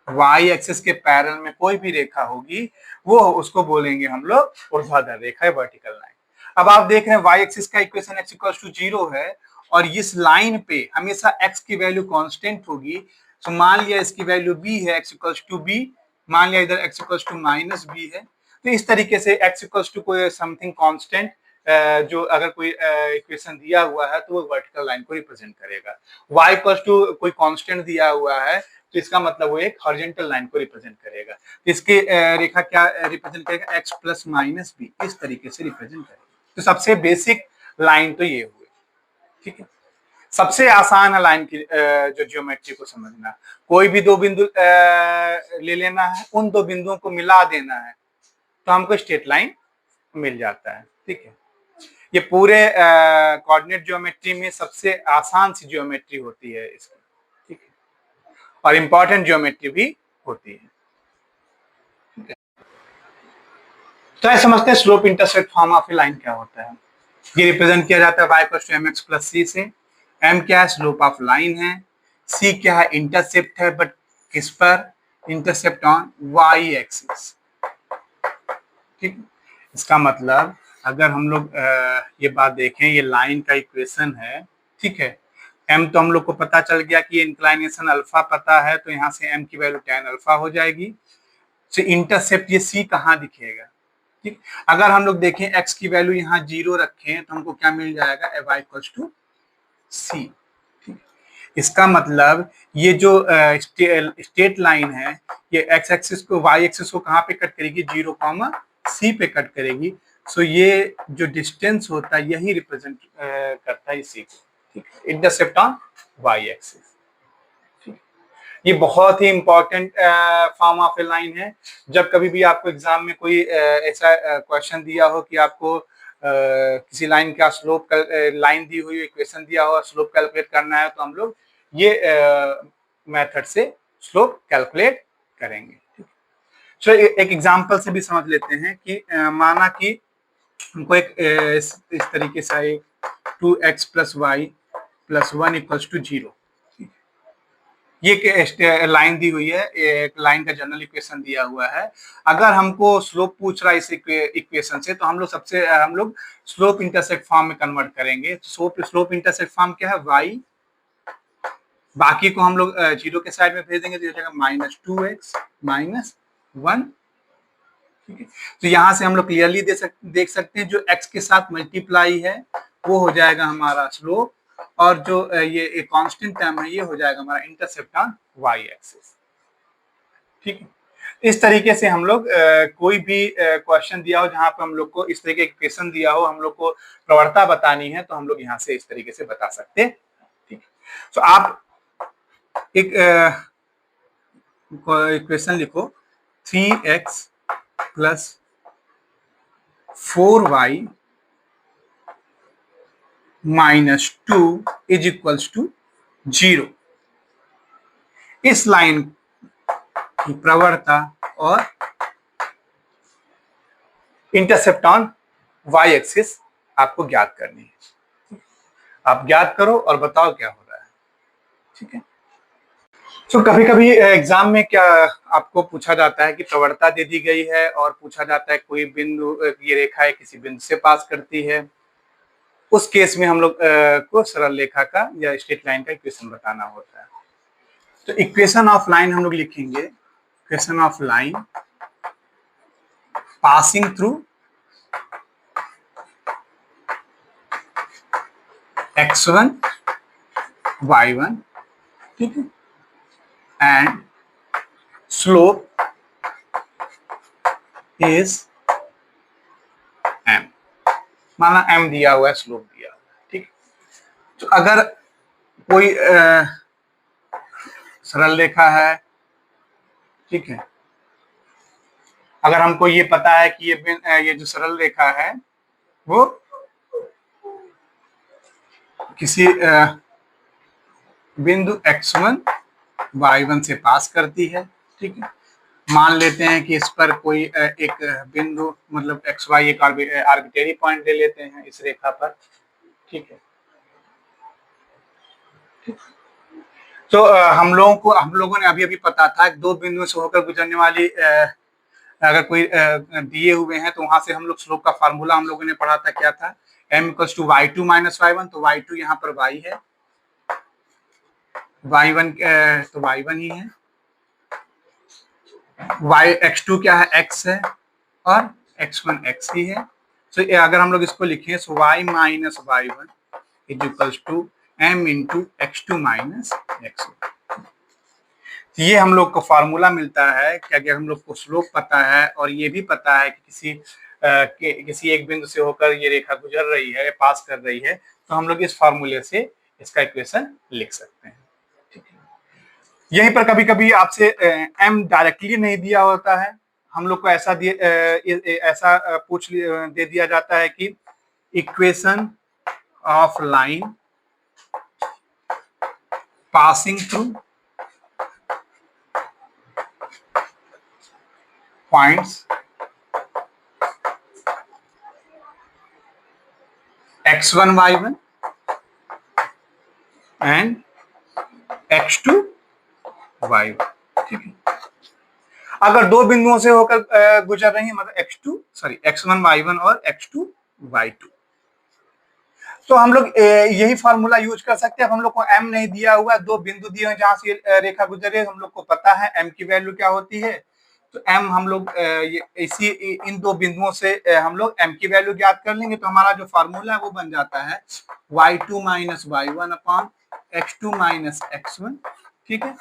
y एक्सिस के पैरेलल में कोई भी रेखा होगी वो उसको बोलेंगे हम लोग ऊर्ध्वाधर रेखा है, वर्टिकल लाइन। अब आप देख रहे हैं y एक्सिस का इक्वेशन x इक्वल्स टू 0 है और इस लाइन पे हमेशा x की वैल्यू कांस्टेंट होगी। तो मान लिया इसकी वैल्यू b है, x इक्वल्स टू b, मान लिया इधर x equals to minus b है। तो इस तरीके से x इक्वल्स टू कोई समथिंग कांस्टेंट, जो अगर कोई इक्वेशन दिया हुआ है तो वो वर्टिकल लाइन को रिप्रेजेंट करेगा। y इक्वल्स टू कोई कांस्टेंट दिया हुआ है तो इसका मतलब वो एक हॉरिजॉन्टल लाइन को रिप्रेजेंट करेगा। तो इसके रेखा क्या रिप्रेजेंट करेगा, x प्लस माइनस बी, इस तरीके से रिप्रेजेंट करेगा। तो सबसे बेसिक लाइन तो ये हुए, ठीक है। सबसे आसान है लाइन की जो ज्योमेट्री को समझना। कोई भी दो बिंदु ले लेना है, उन दो बिंदुओं को मिला देना है तो हमको स्ट्रेट लाइन मिल जाता है, ठीक है। ये पूरे कोऑर्डिनेट ज्योमेट्री में सबसे आसान सी ज्योमेट्री होती है इसकी, ठीक है, और इंपॉर्टेंट ज्योमेट्री भी होती है। तो ऐसे समझते हैं slope intercept form of a line क्या होता है। ये रिप्रेजेंट किया जाता है y equals to mx plus c से। m क्या है, स्लोप ऑफ लाइन है। c क्या है, इंटरसेप्ट है, बट किस पर, इंटरसेप्ट ऑन y एक्सिस, ठीक। इसका मतलब अगर हम लोग ये बात देखें, ये लाइन का इक्वेशन है, ठीक है। m तो हम लोग को पता चल गया कि इंक्लाइनेशन अल्फा पता है, तो यहाँ से m की वैल्यू tan अल्फा हो जाएगी। तो इंटरसेप्ट ये c कहाँ दिखेगा, ठीक। अगर हम लोग देखें x की वैल्यू यहाँ 0 रखें तो हमको क्या मिल जाएगा, y इक्वल्स टू c, ठीक। इसका मतलब ये जो स्ट्रेट लाइन है, ये x एक्सिस को y एक्सिस को कहाँ पे कट करेगी, 0, c पे कट करेगी। सो ये जो डिस्टेंस होता है यही रिप्रेजेंट करता है c को, ठीक। इंटरसेप्ट ऑन y एक्सिस, ये बहुत ही important form of a line है। जब कभी भी आपको एग्जाम में कोई ऐसा क्वेश्चन दिया हो कि आपको किसी लाइन का स्लोप, लाइन दी हुई इक्वेशन दिया हो, स्लोप कैलकुलेट करना है, तो हम लोग ये मेथड से स्लोप कैलकुलेट करेंगे। चलो एक एग्जांपल से भी समझ लेते हैं कि माना कि हमको एक इस तरीके से एक 2x plus y plus 1 equals to 0, ये लाइन दी हुई है, एक लाइन का जनरल इक्वेशन दिया हुआ है। अगर हमको स्लोप पूछ रहा है इस इक्वेशन से, तो हम लोग स्लोप इंटरसेप्ट फॉर्म में कन्वर्ट करेंगे। तो स्लोप इंटरसेप्ट फॉर्म क्या है, y, बाकी को हम लोग 0 के साइड में भेज देंगे तो ये हो जाएगा माइनस 2x माइनस 1, ठीक है। तो यहाँ से हम लोग क्लियरली देख सकते हैं जो x के साथ मल्टीप्लाई है वो हो जाएगा हमारा स्लोप, और जो ये कांस्टेंट टर्म है ये हो जाएगा हमारा इंटरसेप्ट ऑन y एक्सिस, ठीक है। इस तरीके से हम लोग कोई भी क्वेश्चन दिया हो जहां पे हम लोग को इस तरीके का इक्वेशन दिया हो, हम लोग को प्रवणता बतानी है, तो हम लोग यहाँ से इस तरीके से बता सकते हैं, ठीक है। तो आप एक इक्वेशन लिखो 3x plus 4y minus 2 is equals to 0। इस लाइन की प्रवणता और इंटरसेप्ट ऑन वाई एक्सिस आपको ज्ञात करनी है। आप ज्ञात करो और बताओ क्या हो रहा है। ठीक है। तो कभी कभी एग्जाम में क्या आपको पूछा जाता है कि प्रवणता दे दी गई है और पूछा जाता है कोई बिंदु, ये रेखा है किसी बिंदु से पास करती है, उस केस में हम लोग को सरल रेखा का या स्ट्रेट लाइन का इक्वेशन बताना होता है। तो इक्वेशन ऑफ लाइन हम लोग लिखेंगे, equation of line passing through x1 y1, ठीक है, एंड स्लोप इज m। माना m दिया हुआ है, स्लोप दिया हुआ है। ठीक। तो अगर कोई सरल रेखा है, ठीक है, अगर हमको ये पता है कि ये जो सरल रेखा है वो किसी बिंदु x1 y1 से पास करती है, ठीक है, मान लेते हैं कि इस पर कोई एक बिंदु मतलब xy एक आर्बिट्रेरी पॉइंट ले लेते हैं इस रेखा पर, ठीक है। तो हम लोगों ने अभी पता था दो बिंदुओं से होकर गुजरने वाली अगर कोई दिए हुए हैं तो वहां से हम लोग स्लोप का फार्मूला हम लोगों ने पढ़ा था, क्या था, m equals to y2 minus y1। तो y2 यहाँ पर y है, y1 तो y1 ही है, x2 क्या है, x है, और x1 x ही है। तो अगर हम लोग इसको लिखें तो y minus y1 is equals to m into x2 minus x1। ये हम लोग को फार्मूला मिलता है कि अगर हम लोग को स्लोप पता है और ये भी पता है कि किसी एक बिंदु से होकर ये रेखा गुजर रही है, पास कर रही है, तो हम लोग इस फार्मूले से इसका इक्वेशन लिख सकते हैं। ठीक है। यहीं पर कभी कभी आपसे m डायरेक्टली नहीं दिया होता है, हम लोग को ऐसा दे दिया जाता है कि equation of line passing through points x1 y1 and x2 y1। ठीक है। अगर दो बिंदुओं से होकर गुजर रही है, मतलब x1 y1 और x2 y2, तो हम लोग यही फार्मूला यूज कर सकते हैं। हम लोग को m नहीं दिया हुआ, दो बिंदु दिए हुए जहां से रेखा गुजर रही है, हम लोग को पता है m की वैल्यू क्या होती है। तो m हम लोग इसी इन दो बिंदुओं से हम लोग m की वैल्यू ज्ञात कर लेंगे, तो हमारा जो फार्मूला है वो बन जाता है y2 minus y1 upon x2 minus x1, ठीक है,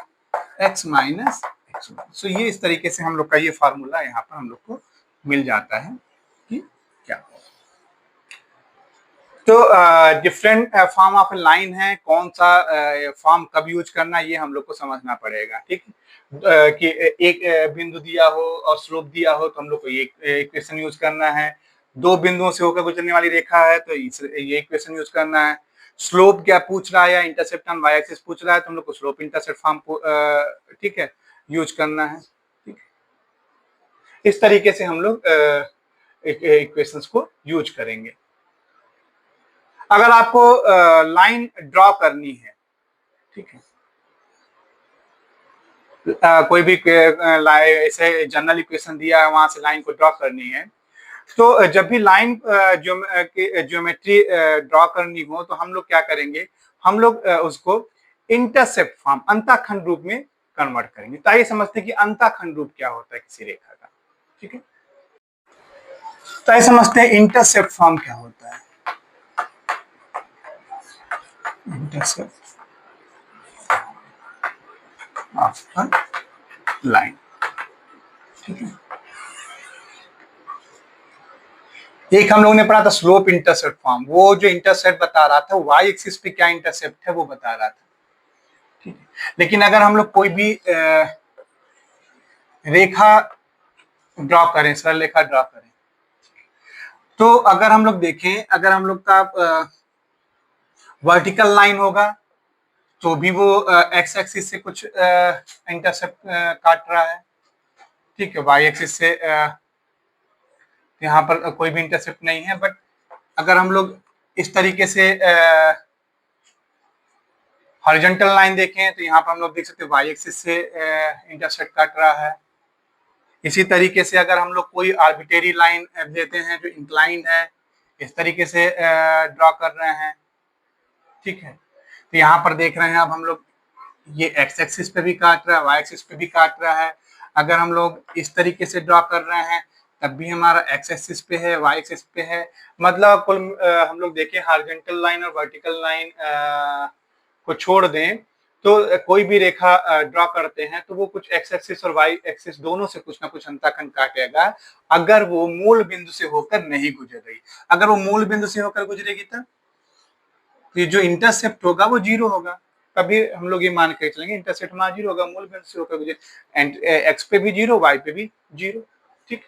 x माइनस x1। सो ये इस तरीके से हम लोग का ये फार्मूला यहाँ पर हम लोग को मिल जाता है कि क्या। तो डिफरेंट फॉर्म ऑफ लाइन है, कौन सा फॉर्म कब यूज करना ये हम लोग को समझना पड़ेगा। ठीक है। कि एक बिंदु दिया हो और स्लोप दिया हो तो हम लोग को ये इक्वेशन यूज करना है। दो बिंदुओं से होकर गुजरने वाली रेखा है तो ये इक्वेशन यूज करना है। स्लोप क्या पूछ रहा है या इंटरसेप्ट ऑन वाई एक्सिस पूछ रहा है तो हम लोग को स्लोप इंटरसेप्ट फॉर्म ठीक है यूज करना है। ठीक है। इस तरीके से हम लोग इक्वेशंस को यूज करेंगे। अगर आपको लाइन ड्रॉ करनी है, ठीक है, कोई भी ऐसे जनरल इक्वेशन दिया है वहां से लाइन को ड्रॉ करनी है, तो जब भी लाइन ज्योमेट्री ड्रॉ करनी हो तो हम लोग क्या करेंगे, हम लोग उसको इंटरसेप्ट फॉर्म अंतःखंड रूप में कन्वर्ट करेंगे। तो आइए समझते हैं कि अंतःखंड रूप क्या होता है किसी रेखा का। ठीक है। तो आइए समझते हैं इंटरसेप्ट फॉर्म क्या होता है। इंटरसेप्ट ऑफ अ लाइन, ठीक है। एक हम लोगों ने पढ़ा था स्लोप इंटरसेप्ट फॉर्म, वो जो इंटरसेप्ट बता रहा था वाई एक्सिस पे क्या इंटरसेप्ट है वो बता रहा था। ठीक है। लेकिन अगर हम लोग कोई भी रेखा ड्रॉ करें, सरल रेखा ड्रॉ करें। तो अगर हम लोग देखें, अगर हम लोग का वर्टिकल लाइन होगा तो भी वो एक्स एक्सिस से कुछ इंटरसेप्ट काट रहा है, ठीक है। वाई एक्सिस से यहाँ पर कोई भी इंटरसेप्ट नहीं है, बट अगर हम लोग इस तरीके से हॉरिजॉन्टल लाइन देखें तो यहाँ पर हम लोग देख सकते हैं वाई एक्सिस से इंटरसेप्ट काट रहा है। इसी तरीके से अगर हम लोग कोई आर्बिट्रेरी लाइन देते हैं जो इंक्लाइन है, इस तरीके से ड्रॉ कर रहे हैं, ठीक है। तो यहाँ पर देख रहे हैं अब हम लोग ये एक्स एक्सिस पे भी काट रहा है, वाई एक्सिस पे भी काट रहा है। अगर हम लोग इस तरीके से ड्रॉ कर रहे हैं तब भी हमारा एक्स एक्सिस पे है, वाई एक्सिस पे है। मतलब कुल हम लोग देखें हॉरिजॉन्टल लाइन और वर्टिकल लाइन को छोड़ दें तो कोई भी रेखा ड्रॉ करते हैं तो वो कुछ एक्स एक्सिस और वाई एक्सिस दोनों से कुछ ना कुछ अंतःखंड काटेगा, अगर वो मूल बिंदु से होकर नहीं गुजर रही। अगर वो मूल बिंदु से होकर गुजरेगी तब ये जो इंटरसेप्ट होगा वो जीरो होगा, तभी हम लोग ये मान के चलेंगे इंटरसेप्ट हमारा जीरो होगा, मूल बिंदु से होकर गुजरे, एंड एक्स पे भी जीरो, वाई पे भी जीरो, ठीक।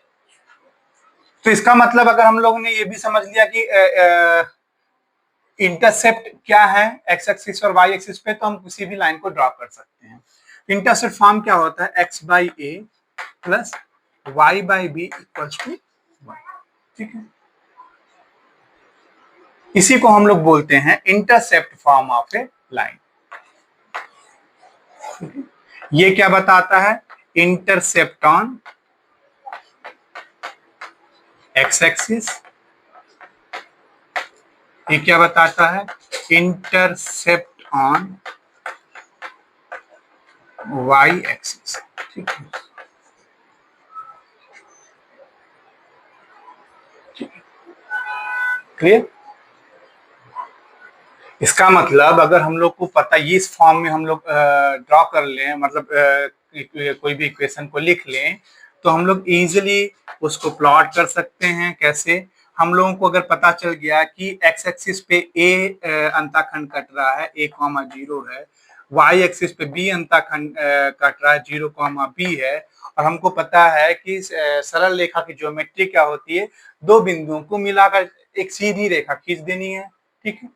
तो इसका मतलब अगर हम लोगों ने ये भी समझ लिया कि इंटरसेप्ट क्या है एक्स एक्सिस और वाई एक्सिस पे, तो हम किसी भी लाइन को ड्रॉ कर सकते हैं। इंटरसेप्ट फॉर्म क्या होता है, x by a plus y by b equals to one, ठीक है। इसी को हम लोग बोलते हैं intercept form of a line. ये क्या बताता है, इंटरसेप्ट ऑन एक्स एक्सिस, ये क्या बताता है, इंटरसेप्ट ऑन वाई एक्सिस, ठीक है। क्लियर। इसका मतलब अगर हम लोग को पता, ये इस फॉर्म में हम लोग ड्रॉ कर लें, मतलब कोई भी इक्वेशन को लिख लें, तो हम लोग इजीली उसको प्लॉट कर सकते हैं। कैसे, हम लोगों को अगर पता चल गया कि एक्स एक्सिस पे ए अंतःखंड कट रहा है, ए कॉमा जीरो है, वाई एक्सिस पे बी अंतःखंड कट रहा है, जीरो कॉमा बी है, और हमको पता है कि सरल रेखा की ज्योमेट्री क्या होती है, दो बिंदुओं को मिलाकर एक सीधी रेखा खींच देनी है, ठीक है।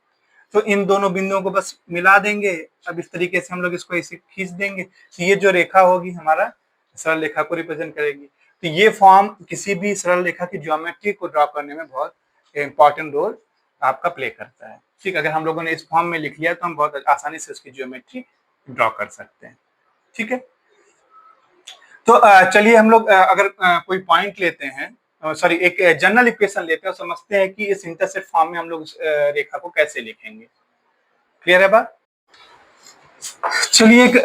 तो इन दोनों बिंदुओं को बस मिला देंगे। अब इस तरीके से हम लोग इसको ऐसे खींच देंगे, तो ये जो रेखा होगी हमारा सरल रेखा को रिप्रेजेंट करेगी। तो ये फॉर्म किसी भी सरल रेखा की ज्योमेट्री को ड्रॉ करने में बहुत इंपॉर्टेंट रोल आपका प्ले करता है, ठीक। अगर हम लोगों ने इस फॉर्म में लिख लिया तो हम बहुत आसानी से उसकी ज्योमेट्री ड्रॉ कर सकते हैं, ठीक है। तो चलिए हम लोग अगर कोई पॉइंट लेते हैं, सॉरी एक जनरल इक्वेशन लेते हैं और समझते हैं कि इस इंटरसेप्ट फॉर्म में हम लोग उस रेखा को कैसे लिखेंगे। क्लियर है बात। चलिए एक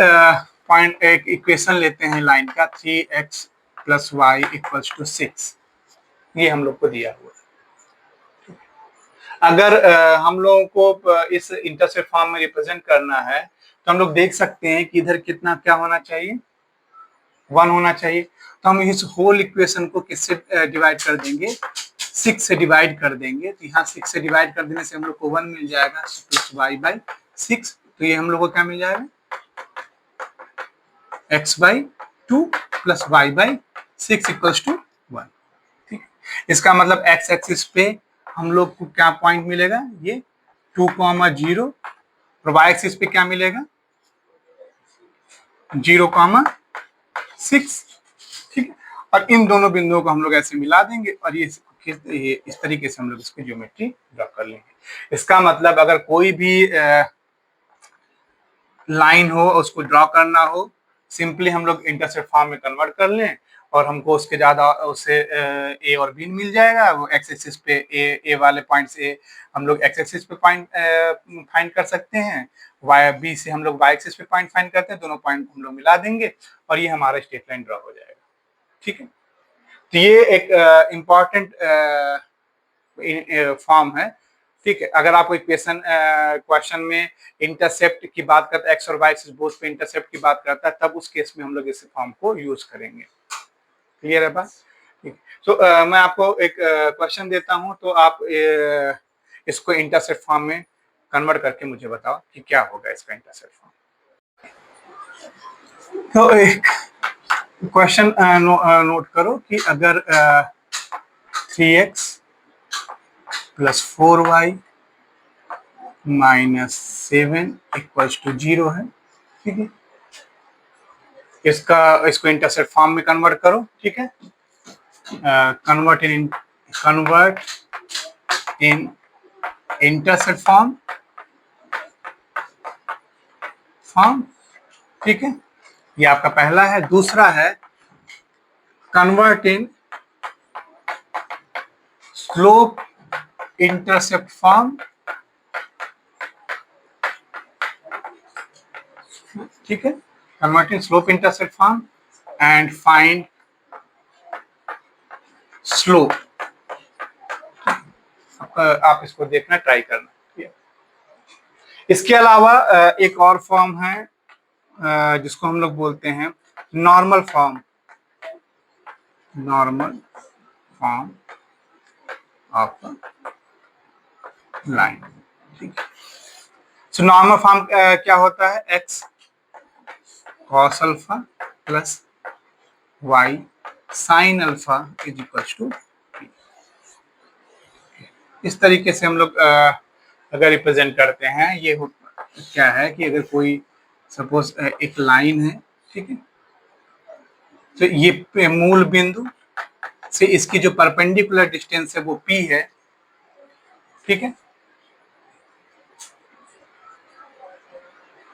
पॉइंट, एक इक्वेशन लेते हैं लाइन का, 3x plus Y equals to 6, ये हम लोग को दिया हुआ है। अगर हम लोगों को इस इंटरसेप्ट फॉर्म में रिप्रेजेंट करना है तो हम लोग देख सकते हैं कि इधर कितना क्या होना चाहिए, 1 होना चाहिए। तो हम इस होल इक्वेशन को किससे डिवाइड कर देंगे, 6 से डिवाइड कर देंगे। तो यहाँ 6 से डिवाइड कर देने से हम लोग को 1 मिल जाएगा प्लस वाई बाई 6, तो ये हम लोग को क्या मिल जाएगा, x by 2 plus y by 6 equals to 1, ठीक। इसका मतलब x एक्सिस पे हम लोग को क्या पॉइंट मिलेगा, ये 2,0 और y एक्सिस पे क्या मिलेगा, 0,6, ठीक है। और इन दोनों बिंदुओं को हम लोग ऐसे मिला देंगे और ये इस तरीके से हम लोग इसकी ज्योमेट्री ड्रॉ कर लेंगे। इसका मतलब अगर कोई भी लाइन हो उसको ड्रॉ करना हो, सिंपली हम लोग इंटरसेप्ट फॉर्म में कन्वर्ट कर लें और हमको उसके ज्यादा उससे ए और बी मिल जाएगा। वो एक्स एक्सिस पे ए वाले पॉइंट से हम लोग एक्स एक्सिस पे पॉइंट फाइंड कर सकते हैं, वाई बी से हम लोग वाई एक्सिस पे पॉइंट फाइंड करते हैं, दोनों पॉइंट हम लोग मिला देंगे और ये हमारा स्ट्रेट लाइन ड्रॉ हो जाएगा, ठीक है। तो ये एक इम्पॉर्टेंट फॉर्म है, ठीक है। अगर आपको इक्वेशन क्वेश्चन में इंटरसेप्ट की बात करता है, एक्स और वाई एक्सिस बोथ पे इंटरसेप्ट की बात करता है, तब उस केस में हम लोग इस फॉर्म को यूज करेंगे। क्लियर है बात, ठीक। तो मैं आपको एक क्वेश्चन देता हूं, तो आप इसको इंटरसेप्ट फॉर्म में कन्वर्ट करके मुझे बताओ कि क्या होगा इसका इंटरसेप्ट फॉर्म। तो एक क्वेश्चन नोट करो कि अगर 3x plus 4y minus 7 equals to 0 है, ठीक है, इसको इंटरसेप्ट फॉर्म में कन्वर्ट करो, ठीक है, कन्वर्ट इन इंटरसेप्ट फॉर्म, ठीक है, ये आपका पहला है। दूसरा है convert in slope intercept form, ठीक है, convert in slope intercept form and find slope. आप इसको देखना, ट्राई करना। इसके अलावा एक और फॉर्म है जिसको हम लोग बोलते हैं नॉर्मल फॉर्म ऑफ लाइन, ठीक है। सो नॉर्मल फॉर्म क्या होता है? x cos alpha plus y sin alpha is equals to p। इस तरीके से हम लोग अगर रिप्रेजेंट करते हैं, ये क्या है कि अगर कोई सपोज एक लाइन है, ठीक है, तो ये मूल बिंदु से इसकी जो परपेंडिकुलर डिस्टेंस है वो p है, ठीक है,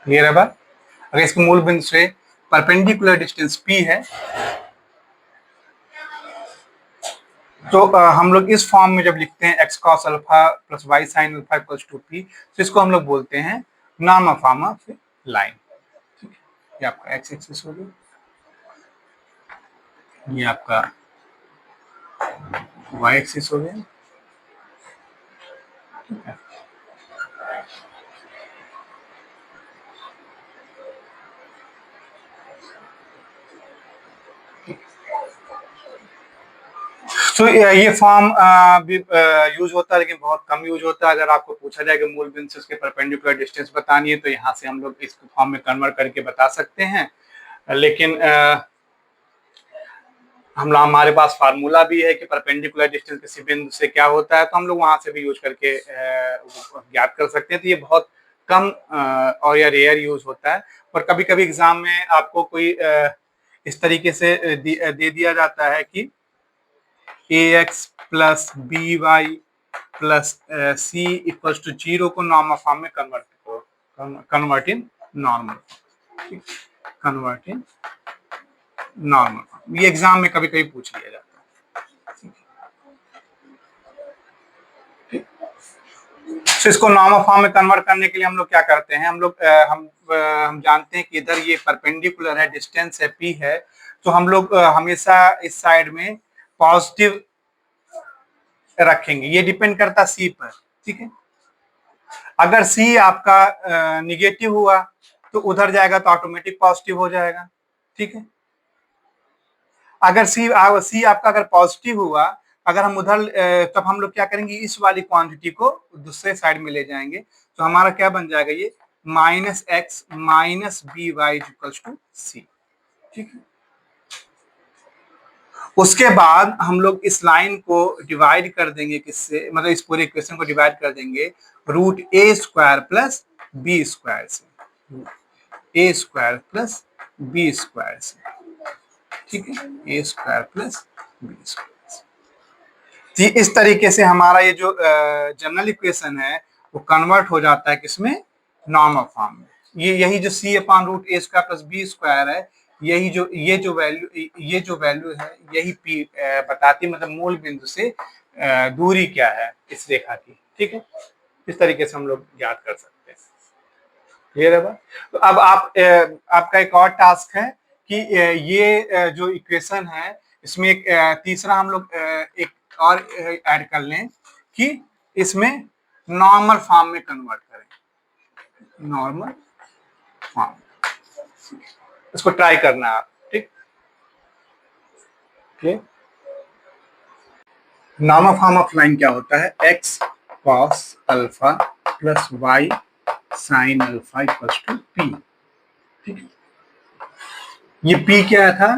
क्लियर है बात? अगर इसके मूल बिंदु से परपेंडिकुलर डिस्टेंस p है तो हम लोग इस फॉर्म में जब लिखते हैं x cos alpha plus y sin alpha equals to p, तो इसको हम लोग बोलते हैं नॉर्मल फॉर्म ऑफ लाइन, ठीक है। ये आपका x एक्सिस हो गया, ये आपका y एक्सिस हो गया, ठीक है। तो ये फॉर्म भी यूज होता है, लेकिन बहुत कम यूज होता है। अगर आपको पूछा जाए कि मूल बिंदु से उसके परपेंडिकुलर डिस्टेंस बतानी है, तो यहाँ से हम लोग इस फॉर्म में कन्वर्ट करके बता सकते हैं, लेकिन हमारे पास फार्मूला भी है कि परपेंडिकुलर डिस्टेंस किसी बिंदु से क्या होता है, तो हम लोग वहां से भी यूज करके ज्ञात कर सकते हैं। तो ये बहुत कम और या रेयर यूज होता है। और कभी कभी एग्जाम में आपको कोई इस तरीके से दे दिया जाता है कि ax plus b y plus c equals to 0 को नॉर्मल फॉर्म में कन्वर्ट करो, convert in normal, convert in normal form. ये एग्जाम में कभी कभी पूछ लिया जाता है, ठीक। तो इसको नॉर्मल फॉर्म में कन्वर्ट करने के लिए हम लोग क्या करते हैं, हम जानते हैं कि इधर ये परपेंडिकुलर है, डिस्टेंस है p है, तो हम लोग हमेशा इस साइड में पॉजिटिव रखेंगे। ये डिपेंड करता c पर, ठीक है। अगर c आपका निगेटिव हुआ तो उधर जाएगा तो ऑटोमेटिक पॉजिटिव हो जाएगा, ठीक है। अगर c आपका अगर पॉजिटिव हुआ, अगर हम उधर तब हम लोग क्या करेंगे, इस वाली क्वांटिटी को दूसरे साइड में ले जाएंगे, तो हमारा क्या बन जाएगा, ये minus x minus b y equals to c, ठीक है। उसके बाद हम लोग इस लाइन को डिवाइड कर देंगे किससे, मतलब इस पूरे इक्वेशन को डिवाइड कर देंगे root a square plus b square से, ए स्क्वायर प्लस बी स्क्वायर से, ठीक है, ए स्क्वायर प्लस बी स्क्वायर। इस तरीके से हमारा ये जो जनरल इक्वेशन है वो कन्वर्ट हो जाता है किसमें, नॉर्मल फॉर्म में। यही जो सी upon root a square plus b square है, यही जो ये जो वैल्यू है, यही पी बताती, मतलब मूल बिंदु से दूरी क्या है इस रेखा की, ठीक है। इस तरीके से हम लोग ज्ञात कर सकते हैं, क्लियर है बात? तो अब आपका एक और टास्क है कि ये जो इक्वेशन है इसमें एक तीसरा हम लोग एक और ऐड कर लें कि इसमें नॉर्मल फॉर्म में कन्वर्ट करें, नॉर्मल फॉर्म। इसको ट्राई करना है आप, ठीक, नॉर्मल फॉर्म ऑफ लाइन क्या होता है, x cos alpha plus y sin alpha equals to p, ठीक है। ये p क्या था,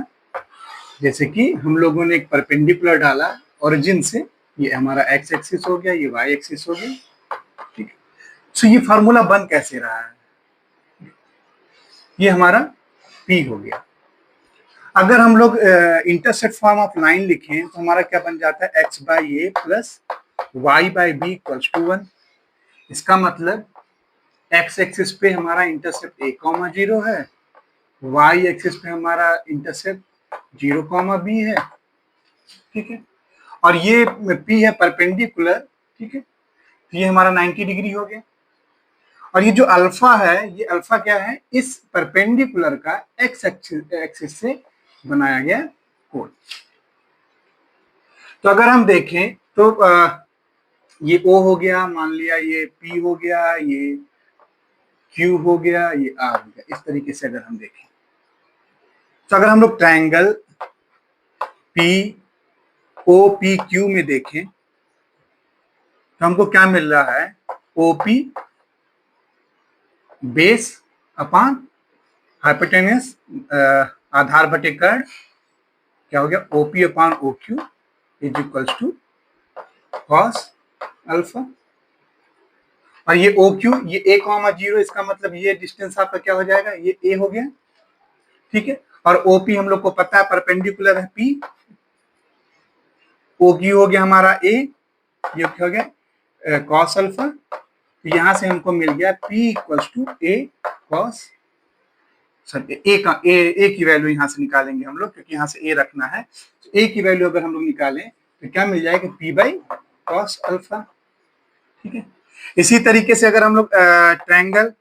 जैसे कि हम लोगों ने एक परपेंडिकुलर डाला ओरिजिन से, ये हमारा एक्स एक्सिस हो गया, ये वाई एक्सिस हो गया, ठीक है। सो ये फार्मूला बन कैसे रहा है, ये हमारा पी हो गया। अगर हम लोग इंटरसेप्ट फॉर्म ऑफ लाइन लिखें तो हमारा क्या बन जाता है, x by a plus y by b equals to 1। इसका मतलब एक्स एक्सिस पे हमारा इंटरसेप्ट ए कॉमा 0 है, वाई एक्सिस पे हमारा इंटरसेप्ट 0 कॉमा बी है, ठीक है। और ये पी है परपेंडिकुलर, ठीक है, तो ये हमारा 90 डिग्री हो गया। और ये जो अल्फा है, ये अल्फा क्या है, इस परपेंडिकुलर का एक्स एक्सिस से बनाया गया कोण। तो अगर हम देखें तो ये O हो गया, मान लिया ये P हो गया, ये Q हो गया, ये R हो गया। इस तरीके से अगर हम देखें तो अगर हम लोग ट्रायंगल POPQ में देखें तो हमको क्या मिल रहा है, OP बेस अपॉन हाइपोटेन्यूस आधार बटे कर्ण, क्या हो गया, OP upon OQ is equals to cos alpha. और ये OQ, ये A कॉमा 0, इसका मतलब ये डिस्टेंस आपका क्या हो जाएगा, ये A हो गया, ठीक है। और OP हम लोग को पता है परपेंडिकुलर है P, OQ हो गया हमारा A, ये क्या हो गया कॉस अल्फा। यहां से हमको मिल गया P equals to A cos, sir a की वैल्यू यहां से निकालेंगे हम लोग, क्योंकि यहां से ए रखना है। तो ए की वैल्यू अगर हम लोग निकालें तो क्या मिल जाएगा, पी बाई कॉस अल्फा, ठीक है। इसी तरीके से अगर हम लोग ट्रायंगल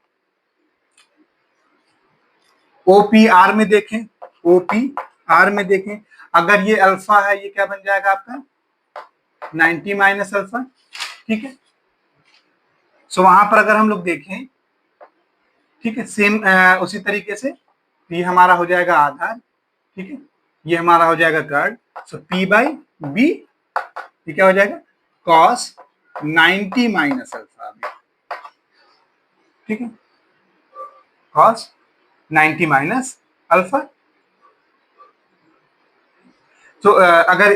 OPR में देखें, OPR में देखें, अगर ये अल्फा है, ये क्या बन जाएगा आपका 90 माइनस अल्फा, ठीक है। सो वहां पर अगर हम लोग देखें, ठीक है, सेम उसी तरीके से ये हमारा हो जाएगा आधार, ठीक है, ये हमारा हो जाएगा कर्ण। सो P बाई बी, ये क्या हो जाएगा कॉस 90 माइनस अल्फा, ठीक है, कॉस 90 माइनस अल्फा। तो अगर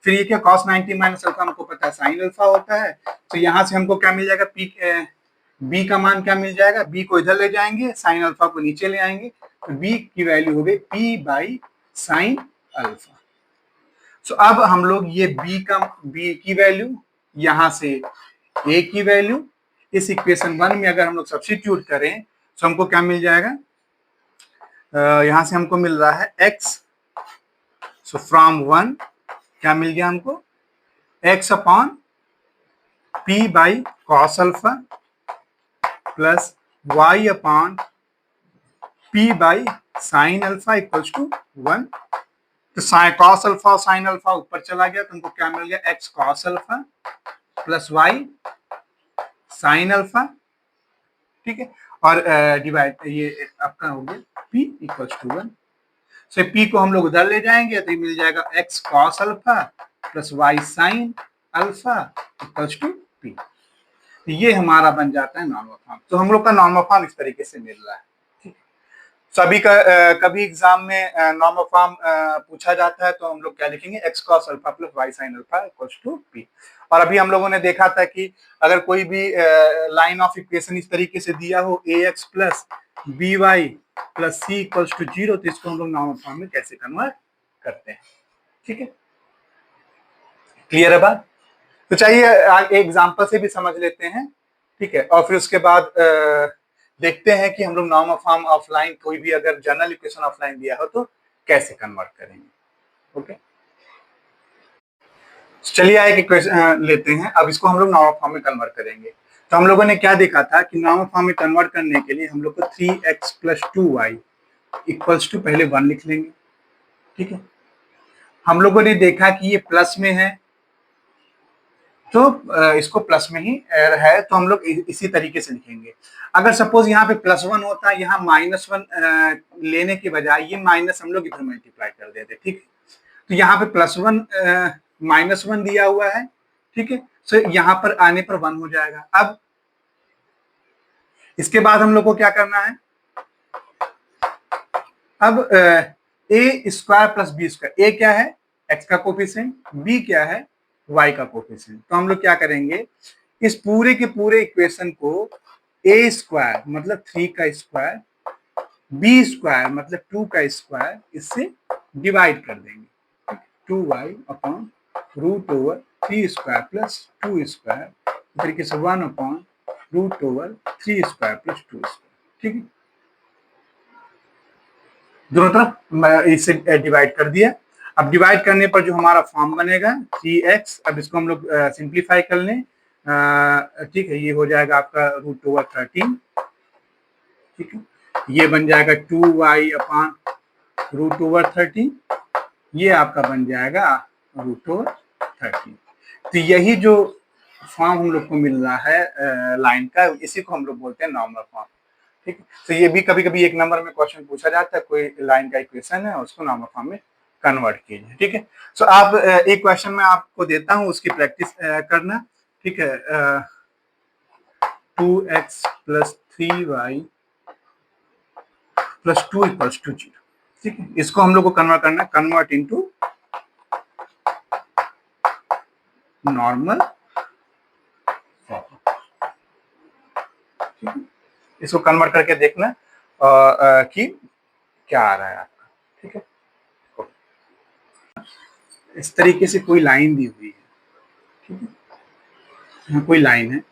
फिर ये क्या कॉस 90 माइनस अल्फा हमको पता है साइन अल्फा होता है, तो यहां से हमको क्या मिल जाएगा, बी का मान क्या मिल जाएगा, बी को इधर ले जाएंगे, साइन अल्फा को नीचे ले आएंगे, तो बी की वैल्यू हो गई पी बाई साइन अल्फा। सो अब हम लोग ये बी की वैल्यू, यहां से ए की वैल्यू, इस इक्वेशन 1 में अगर हम लोग सब्स्टिट्यूट करें तो हमको क्या मिल जाएगा, यहां से हमको मिल रहा है एक्स, सो फ्रॉम 1 क्या मिल गया हमको, x upon p by cos alpha plus y upon p by sine alpha equals to 1। तो कॉस अल्फा और साइन अल्फा ऊपर चला गया, तो हमको क्या मिल गया, x cos alpha plus y sine alpha, ठीक है। और डिवाइड ये आपका हो गया p equals to 1। So p को हम लोग उधर ले जाएंगे तो ये मिल जाएगा x cos alpha plus y sin alpha equals to p। तो ये हमारा बन जाता है नॉर्मल फॉर्म। तो हम लोग का नॉर्मल फॉर्म इस तरीके से मिल रहा है, ठीक। सभी का कभी एग्जाम में नॉर्मल फॉर्म पूछा जाता है तो हम लोग क्या लिखेंगे, x cos alpha plus y sin alpha equals to p। और अभी हम लोगों ने देखा था कि अगर कोई भी लाइन ऑफ इक्वेशन इस तरीके से दिया हो ax plus by plus c equals to 0, तो इसको हम लोग नॉर्मल फॉर्म में कैसे कन्वर्ट करते हैं, ठीक है। क्लियर है बात। तो चाहिए एक एग्जांपल से भी समझ लेते हैं, ठीक है, और फिर उसके बाद देखते हैं कि हम लोग नॉर्मल फॉर्म ऑफ लाइन कोई भी अगर जनरल इक्वेशन ऑफ लाइन दिया हो तो कैसे कन्वर्ट करेंगे, ओके। चलिए एक इक्वेशन लेते हैं, अब इसको हम लोग नॉर्मल फॉर्म में कन्वर्ट करेंगे। तो हम लोगों ने क्या देखा था कि नॉर्मल फॉर्म में कन्वर्ट करने के लिए हम लोग को 3x plus 2y equals to पहले 1 लिख लेंगे, ठीक है। हम लोगों ने देखा कि ये प्लस में है तो इसको प्लस में ही है, तो हम लोग इसी तरीके से लिखेंगे। अगर सपोज यहाँ पे +1 होता है, यहाँ -1 लेने के बजाय ये माइनस हम लोग इधर मल्टीप्लाई कर देते, ठीक है। तो यहाँ पे +1 -1 दिया हुआ है, ठीक है। सो यहाँ पर आने पर 1 हो जाएगा। अब इसके बाद हम लोग को क्या करना है, अब ए स्क्वायर प्लस बी स्क्वायर, ए क्या है एक्स का कोफिशिएंट, बी क्या है वाई का कोफिशिएंट। तो हम लोग क्या करेंगे, इस पूरे के पूरे इक्वेशन को ए स्क्वायर मतलब 3 का स्क्वायर, बी स्क्वायर मतलब 2 का स्क्वायर, इससे डिवाइड कर देंगे। 2y upon root over 3 square plus 2 square, इस तरीके से 1 upon root over 3 square plus 2 square. ठीक है, दोनों तरफ इसे डिवाइड कर दिया। अब डिवाइड करने पर जो हमारा फॉर्म बनेगा 3x, अब इसको हम लोग सिंप्लीफाई कर लें। ठीक है, ये हो जाएगा आपका रूट ओवर 13। ठीक है, ये बन जाएगा 2y अपॉन रूट ओवर 13, ये आपका बन जाएगा रूट ओवर 13। तो यही जो फॉर्म हम लोग को मिल रहा है लाइन का, इसी को हम लोग बोलते हैं नॉर्मल फॉर्म। ठीक है, तो ये भी कभी कभी एक नंबर में क्वेश्चन पूछा जाता है, कोई लाइन का इक्वेशन है उसको नॉर्मल फॉर्म में कन्वर्ट कीजिए। ठीक है, सो आप एक क्वेश्चन में आपको देता हूं, उसकी प्रैक्टिस करना। ठीक है, 2x plus 3y plus 2 equals to 0। ठीक है, इसको हम लोग को कन्वर्ट करना, कन्वर्ट इनटू नॉर्मल फॉर्म। ठीक है, इसको कन्वर्ट करके देखना कि क्या आ रहा है आपका। ठीक है, इस तरीके से कोई लाइन दी हुई है। ठीक है, यहाँ कोई लाइन है,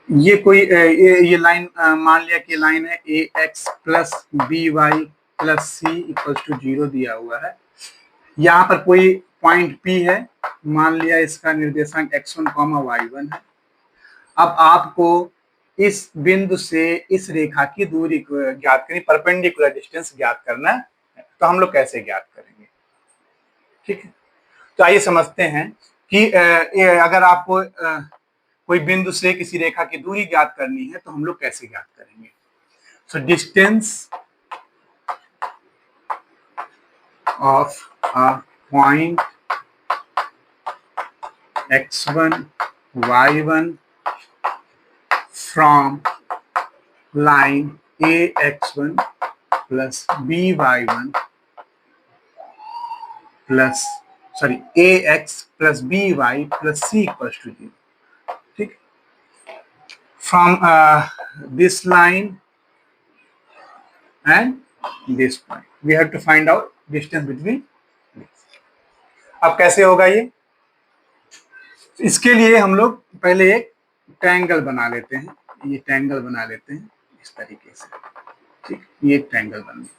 ये कोई ये लाइन मान लिया कि लाइन है a x plus b y plus c equals to 0 दिया हुआ है। यहाँ पर कोई पॉइंट पी है, मान लिया इसका निर्देशांक x1 y1 है। अब आपको इस बिंदु से इस रेखा की दूरी को ज्ञात करनी, परपेंडिकुलर डिस्टेंस ज्ञात करना है। तो हम लोग कैसे ज्ञात करेंगे? ठीक है, तो आइए समझते हैं कि अगर आपको कोई बिंदु से किसी रेखा की दूरी ज्ञात करनी है तो हम लोग कैसे ज्ञात करेंगे। So distance of a point x1 y1 from line ax1 plus by1 plus ax plus by plus c equals to 0। ठीक, from this line and this point we have to find out distance between this। अब कैसे होगा ये? इसके लिए हम लोग पहले एक ट्रायंगल बना लेते हैं, ये ट्रायंगल बना लेते हैं इस तरीके से। ठीक, ये एक ट्रायंगल बन गया।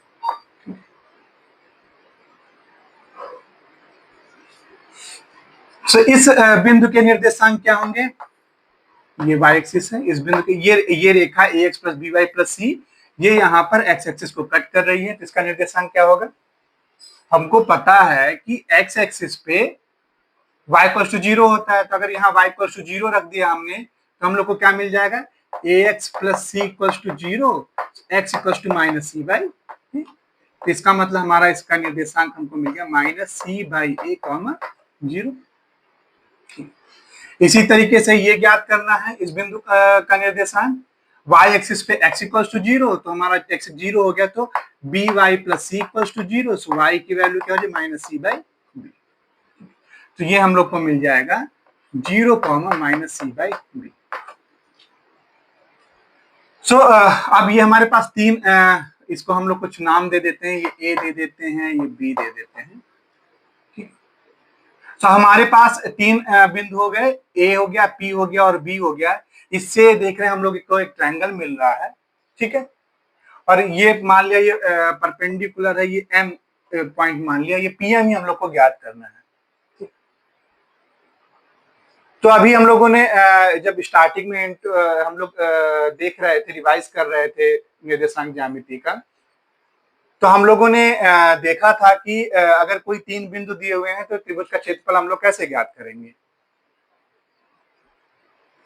सो इस बिंदु के निर्देशांक क्या होंगे? ये y एक्सिस है, इस बिंदु के ये रेखा ax plus by plus c, ये यहाँ पर x एक्सिस को कट कर रही है, तो इसका निर्देशांक क्या होगा? हमको पता है कि x एक्सिस पे y इक्वल्स टू 0 होता है, तो अगर यहाँ y इक्वल्स टू 0 रख दिया हमने तो हम लोग को क्या मिल जाएगा? ax plus c equals to 0, x equals to minus c by. तो इसका मतलब हमारा इसका निर्देशांक हमको मिल गया minus c by a comma 0। इसी तरीके से ये ज्ञात करना है इस बिंदु का निर्देशांक, y एक्सिस पे x इक्वल्स टू 0, तो हमारा x 0 हो गया, तो by plus c equals to 0, so y की वैल्यू क्या हो जाए? Minus c by b। तो ये हम लोग को मिल जाएगा 0 comma minus c by b। So अब ये हमारे पास तीन, इसको हम लोग कुछ नाम दे देते हैं, ये a दे देते हैं, ये b दे देते हैं। ठीक, तो हमारे पास तीन बिंदु हो गए, a हो गया, p हो गया और b हो गया। इससे देख रहे हैं हम लोग को एक ट्रायंगल मिल रहा है। ठीक है, और ये मान लिया ये परपेंडिकुलर है, ये m पॉइंट मान लिया, ये pm ही हम लोग को ज्ञात करना है। तो अभी हम लोगों ने जब स्टार्टिंग में हम लोग देख रहे थे, रिवाइज कर रहे थे निर्देशांक ज्यामिति का, तो हम लोगों ने देखा था कि अगर कोई तीन बिंदु दिए हुए हैं तो त्रिभुज का क्षेत्रफल हम लोग कैसे ज्ञात करेंगे।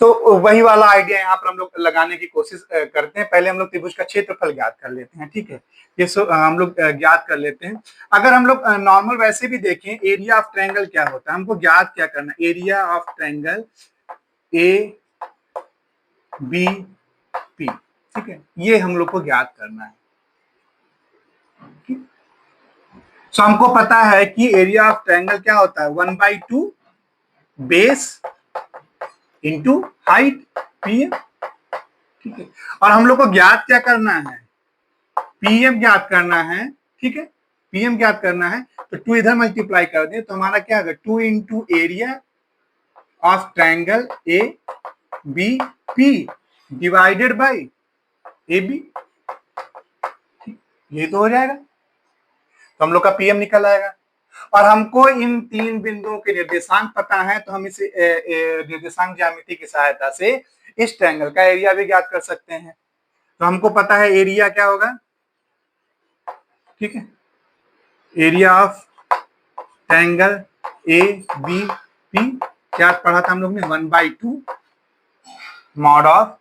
तो वही वाला आइडिया यहाँ पर हम लोग लगाने की कोशिश करते हैं। पहले हम लोग त्रिभुज का क्षेत्रफल ज्ञात कर लेते हैं। ठीक है, ये हम लोग ज्ञात कर लेते हैं। अगर हम लोग नॉर्मल वैसे भी देखें, एरिया ऑफ ट्रायंगल क्या होता है, हमको ज्ञात क्या करना है? Area of triangle A B P. ठीक है, ये हम लोग को ज्ञात करना है। सो हमको पता है कि एरिया ऑफ ट्रायंगल क्या होता है, 1/2 बेस इंटू हाइट पीएम। ठीक है, और हम लोग को ज्ञात क्या करना है, पीएम ज्ञात करना है। ठीक है, पीएम ज्ञात करना है, तो 2 इधर मल्टीप्लाई कर दें तो हमारा क्या होगा, 2 into area of triangle A B P divided by A B. ये तो हो जाएगा, तो हम लोग का पीएम निकल आएगा। और हमको इन 3 बिंदुओं के निर्देशांक पता है, तो हम इसे निर्देशांक ज्यामिति की सहायता से इस ट्रायंगल का एरिया भी ज्ञात कर सकते हैं। तो हमको पता है एरिया क्या होगा, ठीक है, area of triangle A B P क्या पढ़ा था हम लोग ने, 1/2 mod of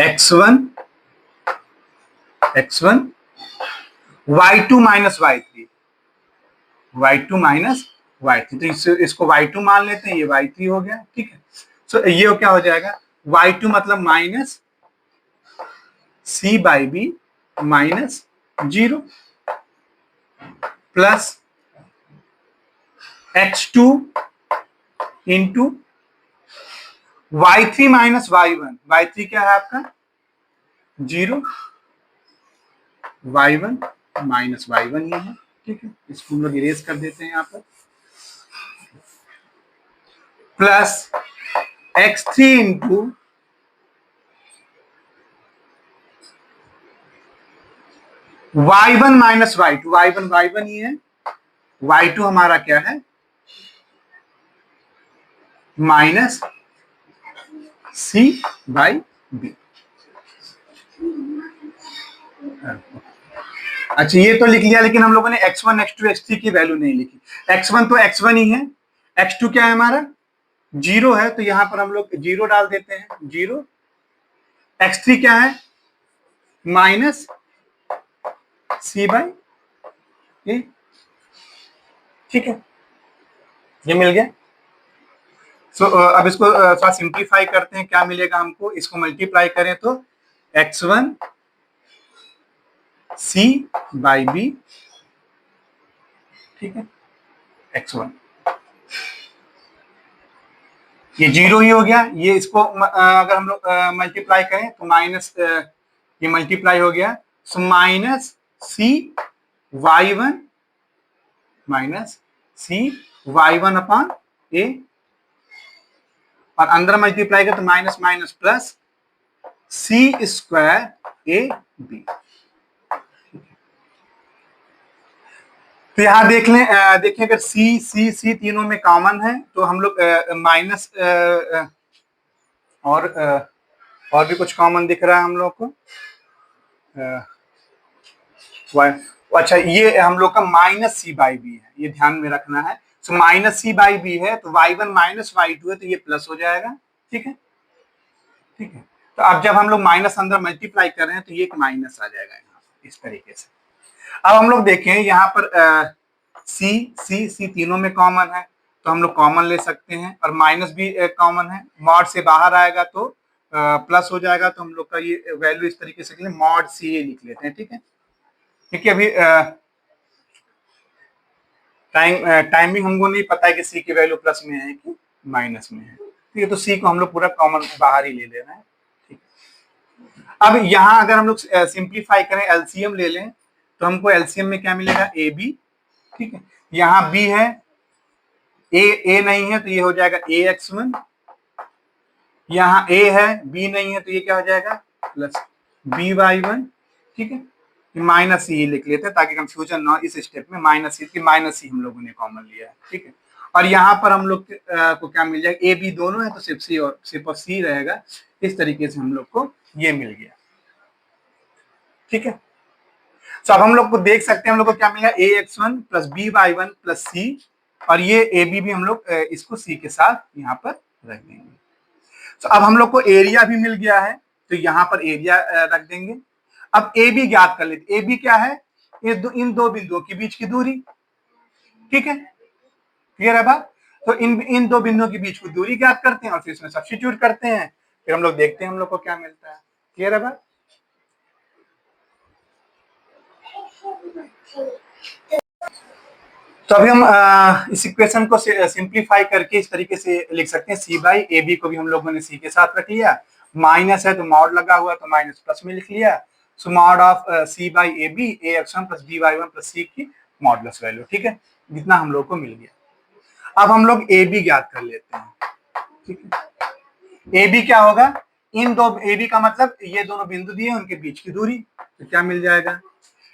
x1 y2 minus y3 minus y3, तो इसको y2 मान लेते हैं, ये y3 हो गया। ठीक है, सो ये क्या हो जाएगा, y2 मतलब minus c/b minus 0 plus x2 into y3 minus y1, y3 क्या है आपका 0, y1 माइनस y1 ये है। ठीक है, इसको हम लोग इरेज कर देते हैं यहाँ पर, plus x3 into y1 minus y2, y1 ही है, y2 हमारा क्या है माइनस c/b। अच्छा ये तो लिख लिया, लेकिन हम लोगों ने x1 x2 x3 की वैल्यू नहीं लिखी। x1 तो x1 ही है, x2 क्या है हमारा 0 है, तो यहां पर हम लोग 0 डाल देते हैं, 0। x3 क्या है माइनस c/a। ठीक है, ये मिल गया। सो अब इसको थोड़ा सिंप्लीफाई करते हैं, क्या मिलेगा हमको, इसको मल्टीप्लाई करें तो x1 c/b, ठीक है, x1 ये 0 ही हो गया, ये इसको अगर हम लोग मल्टीप्लाई करें तो माइनस ये मल्टीप्लाई हो गया, so minus c/y1 minus c/y1 upon a, और अंदर मल्टीप्लाई करें तो minus minus plus c² ab। तो यहां देख लें, देखें अगर c तीनों में कॉमन है तो हम लोग माइनस और भी कुछ कॉमन दिख रहा है हम लोग को, अच्छा ये हम लोग का माइनस c/b है, ये ध्यान में रखना है। सो माइनस c/b है तो y1 माइनस y2 है, तो ये प्लस हो जाएगा। ठीक है, ठीक है, तो अब जब हम लोग माइनस अंदर मल्टीप्लाई कर रहे हैं तो ये एक माइनस आ जाएगा यहाँ इस तरीके से। अब हम लोग देखें यहाँ पर सी तीनों में कॉमन है, तो हम लोग कॉमन ले सकते हैं, और माइनस भी कॉमन है, मॉड से बाहर आएगा तो प्लस हो जाएगा, तो हम लोग का ये वैल्यू इस तरीके से मॉड सी ये लिख लेते हैं। ठीक है, क्योंकि अभी टाइमिंग हमको नहीं पता है कि सी की वैल्यू प्लस में है कि माइनस में है, तो ये तो सी को हम लोग पूरा कॉमन बाहर ही ले ले रहे हैं। ठीक, अब यहाँ अगर हम लोग सिंप्लीफाई करें, एलसीएम ले लें, तो हमको एलसीएम में क्या मिलेगा ए बी। ठीक है, यहाँ बी है, ए नहीं है तो ये हो जाएगा ax1, यहाँ a है b नहीं है तो ये क्या हो जाएगा प्लस by1। ठीक है, माइनस सी लिख लेते हैं ताकि कंफ्यूजन ना हो इस स्टेप में, माइनस सी हम लोगों ने कॉमन लिया है। ठीक है, और यहाँ पर हम लोग को क्या मिल जाएगा, ए बी दोनों है तो सिर्फ सी रहेगा, इस तरीके से हम लोग को ये मिल गया। ठीक है, तो अब हम लोग को देख सकते हैं, हम लोग को क्या मिलेगा ax1 प्लस by1 प्लस सी, और ये ए बी भी हम लोग इसको सी के साथ यहाँ पर रख देंगे। तो अब हम लोग को एरिया भी मिल गया है, तो यहाँ पर एरिया रख देंगे। अब ए बी ज्ञात कर लेते, ए बी क्या है, इन दो बिंदुओं के बीच की दूरी। ठीक है, क्लियर है बात, तो इन दो बिंदुओं के बीच की दूरी ज्ञात करते हैं और फिर इसमें सब्स्टिट्यूट करते हैं, फिर हम लोग देखते हैं हम लोग को क्या मिलता है। क्लियर है बात, तो अभी हम इस इक्वेशन को सिंप्लीफाई करके इस तरीके से लिख सकते हैं, सी बाई ए बी को भी हम लोगों ने सी के साथ रख लिया, माइनस है तो मॉड लगा हुआ तो माइनस प्लस में लिख लिया, so mod of c by A b a x one plus b y one plus c की मॉडुलस वैल्यू, ठीक है, जितना हम लोग को मिल गया। अब हम लोग ए बी ज्ञात कर लेते हैं, ठीक है। ए बी क्या होगा, इन दो, ए बी का मतलब ये दोनों बिंदु दिए उनके बीच की दूरी, तो क्या मिल जाएगा,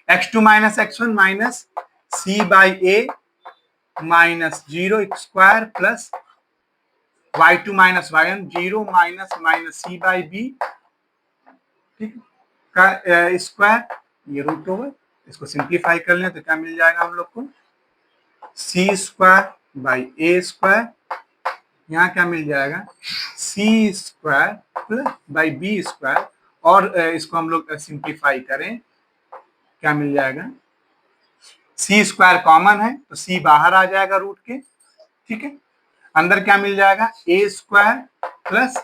x2 minus x1 minus c by a minus 0 square plus y2 minus y1 0 minus minus c by b, ठीक का स्क्वायर, ये रूट ओवर, इसको सिंप्लीफाई कर लें तो क्या मिल जाएगा हम लोग को, c square by a square, यहाँ क्या मिल जाएगा, c square plus by b square, और इसको हम लोग सिंप्लीफाई करें क्या मिल जाएगा, सी स्क्वायर कॉमन है तो सी बाहर आ जाएगा रूट के, ठीक है, अंदर क्या मिल जाएगा, a square plus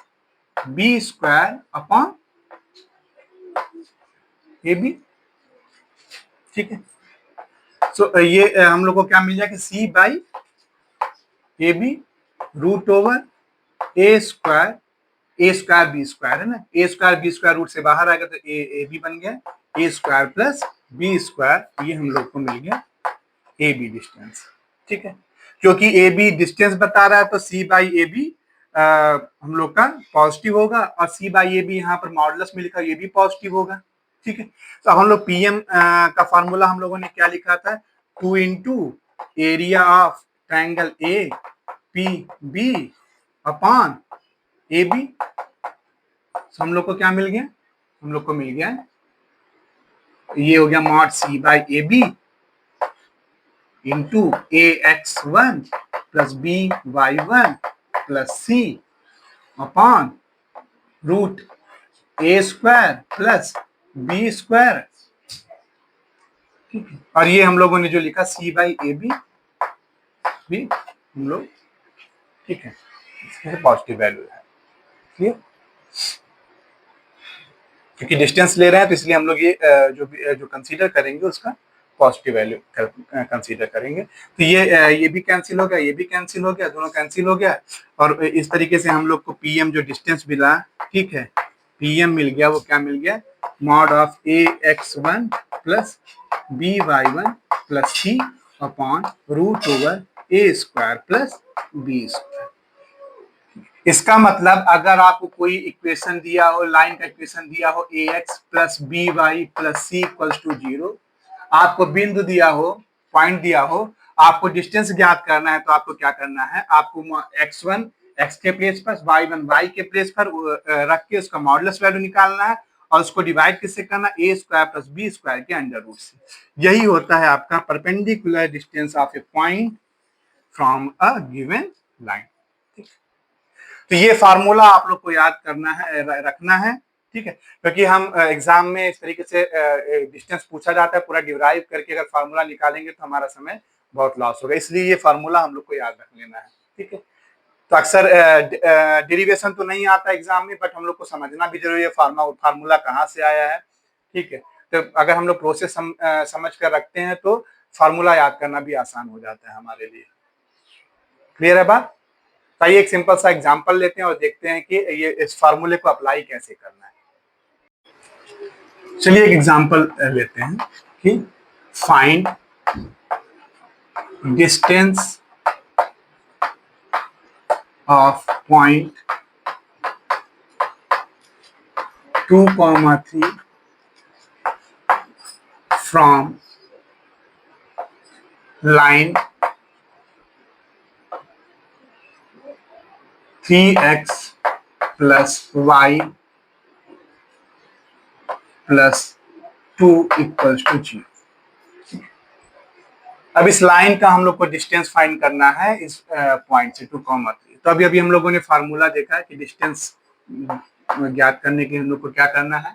b square upon A b, ठीक है। सो ये हम लोग को क्या मिल जाएगा, c by A b root over a square b square है ना, a square b square root से बाहर आएगा तो ए बी बन गया, a square plus b square, ये हम लोग को मिल गया ए बी डिस्टेंस, ठीक है। क्योंकि ए बी डिस्टेंस बता रहा है तो सी बाई ए बी हम लोग का पॉजिटिव होगा, और सी बाई ए बी यहाँ पर मॉडुलस में लिखा, ये भी पॉजिटिव होगा, ठीक है। तो हम लोग पीएम का फॉर्मूला हम लोगों ने क्या लिखा था, 2 into area of triangle A P B upon A B, हम लोग को क्या मिल गया, हम लोग को मिल गया ये हो गया mod c by A b into a x one plus b y one plus c upon root a square plus b square, ठीक है। और ये हम लोगों ने जो लिखा सी बाई ए बी भी हम लोग, ठीक है, इसमें पॉजिटिव वैल्यू है, क्लियर, क्योंकि डिस्टेंस ले रहे हैं तो इसलिए हम लोग ये जो कंसीडर करेंगे उसका पॉजिटिव वैल्यू कंसीडर करेंगे। तो ये भी कैंसिल हो गया, ये भी कैंसिल हो गया, दोनों कैंसिल हो गया, और इस तरीके से हम लोग को पीएम जो डिस्टेंस मिला, ठीक है, पीएम मिल गया, वो क्या मिल गया, mod of a x one plus b y one plus c upon root over a square plus b square. इसका मतलब अगर आपको कोई इक्वेशन दिया हो, लाइन का इक्वेशन दिया हो a x plus b y plus c equals to 0, आपको बिंदु दिया हो, पॉइंट दिया हो, आपको डिस्टेंस ज्ञात करना है, तो आपको क्या करना है, आपको x1 x के प्लेस पर, y1 y के प्लेस पर रख के उसका मॉडुलस वैल्यू निकालना है, और उसको डिवाइड किससे करना, ए स्क्वायर प्लस बी स्क्वायर के अंडर रूट से। यही होता है आपका perpendicular distance of A point from a given line. तो ये फार्मूला आप लोग को याद करना है, रखना है, ठीक है, क्योंकि हम एग्जाम में इस तरीके से डिस्टेंस पूछा जाता है, पूरा डिराइव करके अगर फार्मूला निकालेंगे तो हमारा समय बहुत लॉस होगा, इसलिए ये फार्मूला हम लोग को याद रख लेना है, ठीक है। तो अक्सर डेरिवेशन तो नहीं आता एग्जाम में, बट हम लोग को समझना भी जरूरी है फार्मूला कहाँ से आया है, ठीक है। तो अगर हम लोग प्रोसेस समझ कर रखते हैं तो फार्मूला याद करना भी आसान हो जाता है हमारे लिए, क्लियर है बात। तो आइए एक सिंपल सा एग्जांपल लेते हैं और देखते हैं कि ये इस फार्मूले को अप्लाई कैसे करना है। चलिए एक एग्जांपल लेते हैं कि find distance of point 2,3 from line 3x plus y plus 2 equals to 0। अब इस लाइन का हम लोग को डिस्टेंस फाइंड करना है इस पॉइंट से 2,3। तो अभी हम लोगों ने फार्मूला देखा है कि डिस्टेंस ज्ञात करने के लिए हम लोग को क्या करना है,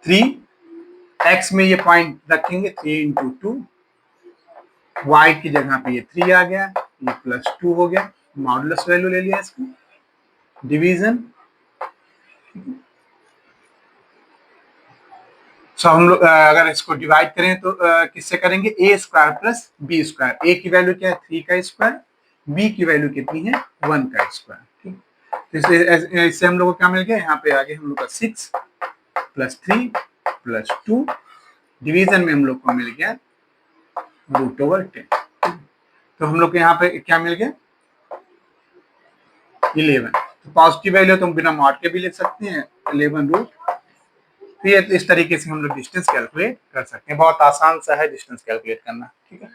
3x में ये पॉइंट रखेंगे, 3 इंटू 2, y की जगह पे ये 3 आ गया, ये प्लस 2 हो गया, मॉडुलस वैल्यू ले लिया इसको, डिवीजन, सो हम लोग अगर इसको डिवाइड करें तो किससे करेंगे, ए स्क्वायर प्लस बी स्क्वायर। ए की वैल्यू क्या है 3 का स्क्वायर, बी की वैल्यू कितनी है 1 का स्क्वायर। ठीक, तो इससे हम लोग को क्या मिल गया, यहाँ पे आगे हम लोग का 6 प्लस 3 प्लस 2, डिवीजन में हम लोग को मिल गया √10। तो हम लोग को यहाँ पे क्या मिल गया 11। तो पॉजिटिव वैल्यू तो हम बिना मॉड के भी लिख सकते हैं 11 रूट। तो ये इस तरीके से हम लोग डिस्टेंस कैलकुलेट कर सकते हैं। बहुत आसान सा है डिस्टेंस कैलकुलेट करना। ठीक है,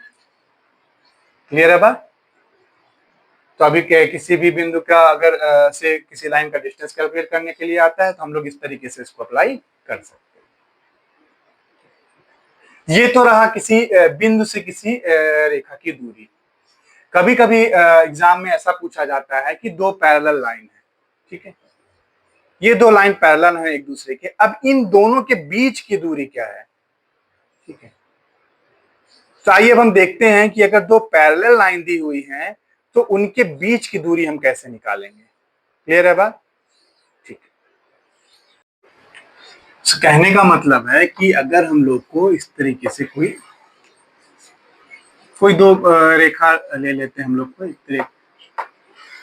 क्लियर है बात। तो अभी किसी भी बिंदु का अगर से किसी लाइन का डिस्टेंस कैलकुलेट करने के लिए आता है तो हम लोग इस तरीके से इसको अप्लाई कर सकते हैं। ये तो रहा किसी बिंदु से किसी रेखा की दूरी। कभी कभी एग्जाम में ऐसा पूछा जाता है कि दो पैरेलल लाइन है, ठीक है, ये दो लाइन पैरेलल है एक दूसरे के, अब इन दोनों के बीच की दूरी क्या है। ठीक है, तो आइए अब हम देखते हैं कि अगर दो पैरेलल लाइन दी हुई हैं तो उनके बीच की दूरी हम कैसे निकालेंगे। क्लियर है बात। ठीक है, तो कहने का मतलब है कि अगर हम लोग को इस तरीके से कोई दो रेखा ले लेते हैं हम लोग को,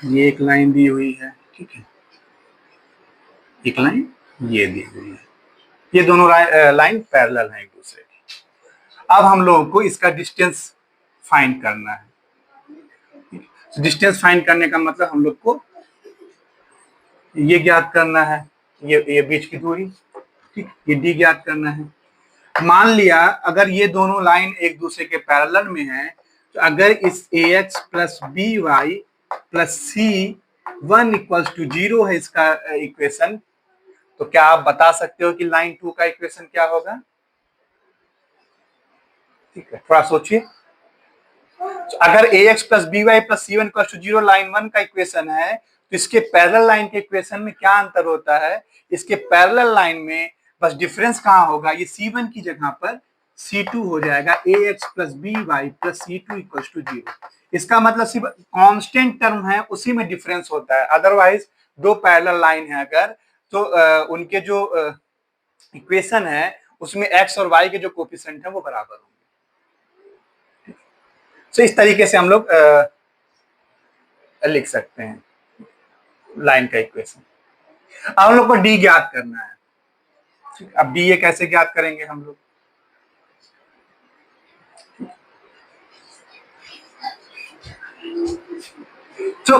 ये एक लाइन दी हुई है, ठीक है, एक लाइन ये दी हुई है, ये दोनों लाइन पैरेलल हैं एक दूसरे की। अब हम लोगों को इसका डिस्टेंस फाइंड करना है। डिस्टेंस फाइंड करने का मतलब हम लोग को ये ज्ञात करना है, ये बीच की दूरी, ठीक, ये डी ज्ञात करना है। मान लिया अगर ये दोनों लाइन एक दूसरे के पैरेलल में हैं, तो अगर इस ax plus b y plus c 1 equals to 0 है इसका इक्वेशन, तो क्या आप बता सकते हो कि लाइन 2 का इक्वेशन क्या होगा। ठीक है, थोड़ा सोचिए। अगर ax plus b y plus c 1 equals to 0 line 1 का इक्वेशन है, तो इसके पैरेलल लाइन के इक्वेशन में क्या अंतर होता है। इसके पैरेलल लाइन में बस डिफरेंस कहां होगा, ये C1 की जगह पर C2 हो जाएगा, ax plus b y plus C2 equals to 0। इसका मतलब सिर्फ कांस्टेंट टर्म है उसी में डिफरेंस होता है। अदरवाइज दो पैरेलल लाइन है अगर, तो उनके जो इक्वेशन है उसमें x और y के जो कोफिशिएंट है वो बराबर होंगे। तो इस तरीके से हम लोग लिख सकते हैं लाइन का इक्वेशन। अब हम लोग को डी ज्ञात करना है। अब डी ये कैसे ज्ञात करेंगे हम लोग, तो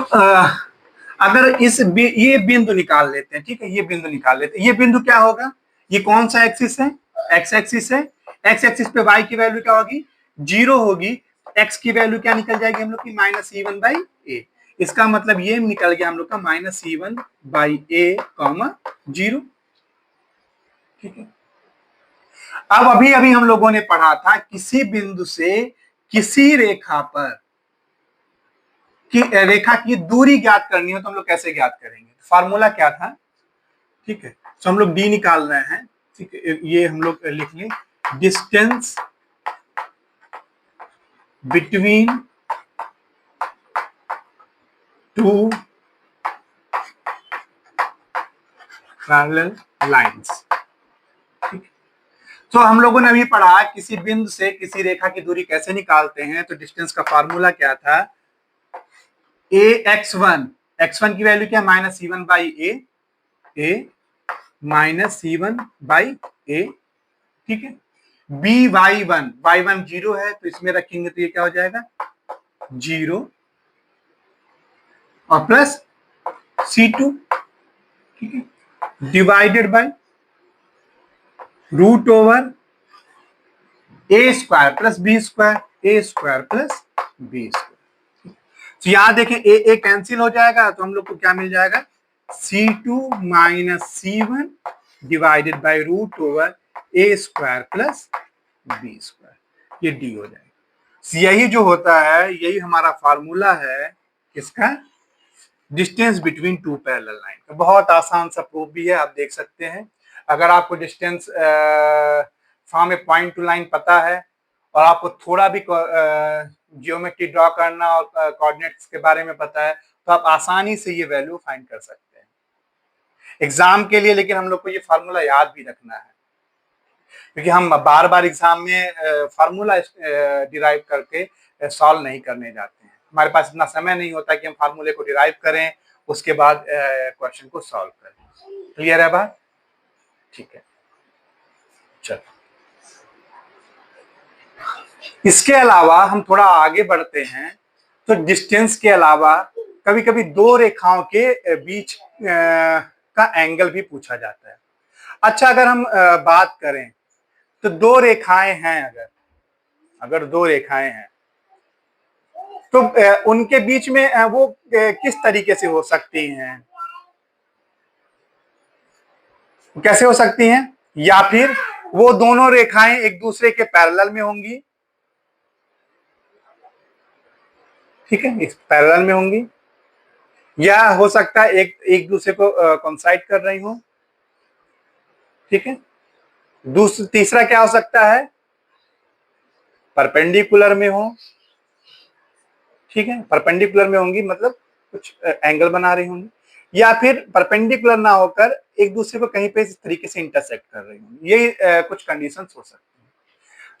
अगर ये बिंदु निकाल लेते हैं, ठीक है, ये बिंदु निकाल लेते हैं। ये बिंदु क्या होगा, ये कौन सा एक्सिस है, एक्स एक्सिस है। एक्स एक्सिस पे वाई की वैल्यू क्या होगी 0 होगी, एक्स की वैल्यू क्या निकल जाएगी हम लोग की -c1/a। इसका मतलब ये निकल गया हम लोग का -c1/a, 0। ठीक है, अब अभी अभी हम लोगों ने पढ़ा था किसी बिंदु से किसी रेखा पर कि रेखा की दूरी ज्ञात करनी हो तो हम लोग कैसे ज्ञात करेंगे, फार्मूला क्या था। ठीक है, तो हम लोग डी निकाल रहे हैं। ठीक है, ये हम लोग लिख लें, distance between to parallel lines. तो हम लोगों ने अभी पढ़ा किसी बिंदु से किसी रेखा की दूरी कैसे निकालते हैं। तो डिस्टेंस का फार्मूला क्या था, x1 की वैल्यू क्या -c1/a, -c1/a। ठीक है, y1 0 है तो इसमें रखेंगे तो ये क्या हो जाएगा 0 और प्लस c2, ठीक है, divided by √a² plus b², a² plus b²। तो यहां देखें ए कैंसिल हो जाएगा तो हम लोग को क्या मिल जाएगा C2 - C1 divided by √a² plus b², ये डी हो जाएगा। यही जो होता है यही हमारा फार्मूला है किसका, distance between to parallel line का। बहुत आसान सा प्रूफ भी है, आप देख सकते हैं। अगर आपको डिस्टेंस फॉर्म में पॉइंट टू लाइन पता है और आपको थोड़ा भी जियोमेट्री ड्रॉ करना और कोऑर्डिनेट्स के बारे में पता है तो आप आसानी से ये वैल्यू फाइंड कर सकते हैं एग्जाम के लिए। लेकिन हम लोग को ये फार्मूला याद भी रखना है। क्योंकि हम बार बार एग्जाम में फार्मूला डिराइव करके सॉल्व नहीं करने जाते हैं, हमारे पास इतना समय नहीं होता कि हम फार्मूले को डिराइव करें उसके बाद क्वेश्चन को सॉल्व करें। क्लियर है बात? ठीक है, चलो इसके अलावा हम थोड़ा आगे बढ़ते हैं तो डिस्टेंस के अलावा कभी कभी दो रेखाओं के बीच का एंगल भी पूछा जाता है। अच्छा, अगर हम बात करें तो दो रेखाएं हैं, अगर दो रेखाएं हैं तो उनके बीच में वो किस तरीके से हो सकती हैं, कैसे हो सकती हैं? या फिर वो दोनों रेखाएं एक दूसरे के पैरेलल में होंगी, ठीक है, इस पैरेलल में होंगी, या हो सकता है एक एक दूसरे को कोइंसाइड कर रही हो, ठीक है। तीसरा क्या हो सकता है, परपेंडिकुलर में हो, ठीक है, परपेंडिकुलर में होंगी मतलब कुछ एंगल बना रही होंगी, या फिर परपेंडिकुलर ना होकर एक दूसरे को कहीं पे इस तरीके से इंटरसेक्ट कर रही होंगी, ये कुछ कंडीशंस हो सकती हैं।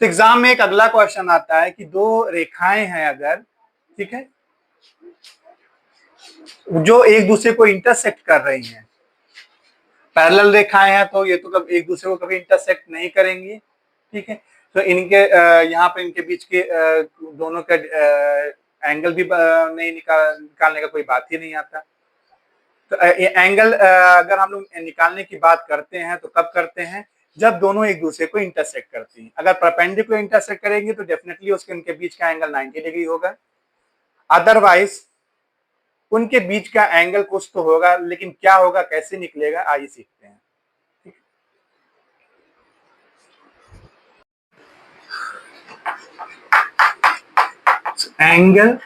तो एग्जाम में एक अगला क्वेश्चन आता है कि दो रेखाएं हैं अगर, ठीक है, जो एक दूसरे को इंटरसेक्ट कर रही हैं, पैरेलल रेखाएं हैं तो ये तो कभी एक दूसरे को कभी इंटरसेक्ट नहीं करेंगी, ठीक है। तो इनके यहाँ पे इनके बीच के दोनों का एंगल भी नहीं निकालने का कोई बात ही नहीं आता। तो एंगल अगर हम लोग निकालने की बात करते हैं तो कब करते हैं, जब दोनों एक दूसरे को इंटरसेक्ट करती हैं। अगर परपेंडिकुलर इंटरसेक्ट करेंगे तो डेफिनेटली उसके उनके बीच का एंगल 90 डिग्री होगा, अदरवाइज उनके बीच का एंगल कुछ तो होगा, लेकिन क्या होगा कैसे निकलेगा आइए सीखते हैं। एंगल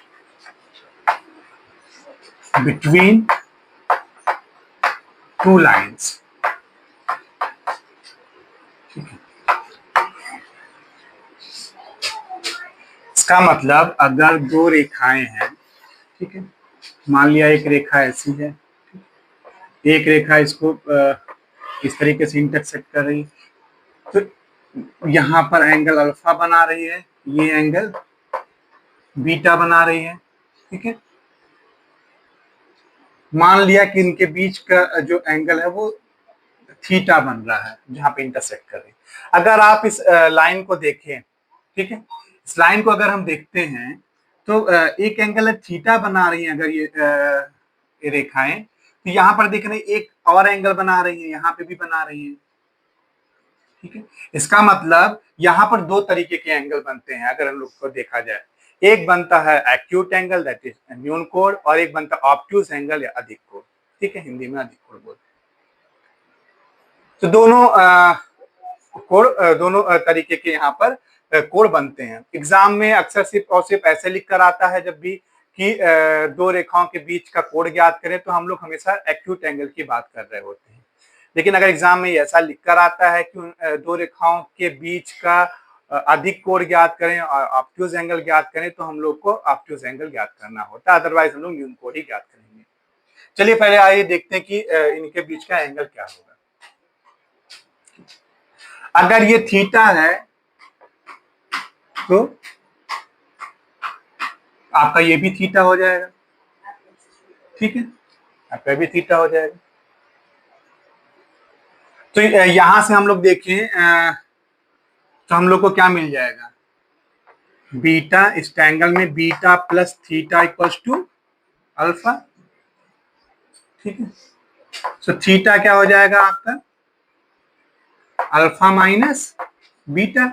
बिटवीन टू लाइन्स, इसका मतलब अगर दो रेखाएं हैं, ठीक है, मान लिया एक रेखा ऐसी है, एक रेखा इसको इस तरीके से इंटरसेक्ट कर रही है, तो यहां पर एंगल अल्फा बना रही है, ये एंगल बीटा बना रही है, ठीक है। मान लिया कि इनके बीच का जो एंगल है वो थीटा बन रहा है जहां पे इंटरसेक्ट कर रही है। अगर आप इस लाइन को देखें, ठीक है, इस लाइन को अगर हम देखते हैं तो एक एंगल है थीटा बना रही है अगर ये रेखाएं, तो यहाँ पर देख रहे हैं एक और एंगल बना रही है, यहाँ पे भी बना रही है, ठीक है। इसका मतलब यहाँ पर दो तरीके के एंगल बनते हैं अगर हम लोग को देखा जाए, एक बनता है एक्यूट एंगल दैट इज न्यून कोण, और एक बनता है ऑब्ट्यूज एंगल या अधिक कोण, ठीक है, हिंदी में अधिक कोण बोलते हैं। तो दोनों कोण दोनों तरीके के यहाँ पर कोण बनते हैं। एग्जाम में अक्सर सिर्फ और सिर्फ ऐसे लिख कर आता है जब भी कि दो रेखाओं के बीच का कोण ज्ञात करें तो हम लोग हमेशा एक्यूट एंगल की बात कर रहे होते हैं। लेकिन अगर एग्जाम में ऐसा लिख कर आता है कि दो रेखाओं के बीच का अधिक कोण ज्ञात करें और ऑब्ट्यूज एंगल ज्ञात करें तो हम लोग को ऑब्ट्यूज एंगल ज्ञात करना होता है, अदरवाइज हम लोग न्यून कोण ही ज्ञात करेंगे। चलिए पहले आइए देखते हैं कि इनके बीच का एंगल क्या होगा। अगर ये थीटा है तो आपका ये भी थीटा हो जाएगा, ठीक है, आपका भी थीटा हो जाएगा। तो यहां से हम लोग देखें तो हम लोग को क्या मिल जाएगा, बीटा, इस ट्रायंगल में beta plus theta equals to alpha, ठीक है। तो थीटा क्या हो जाएगा आपका, अल्फा माइनस बीटा।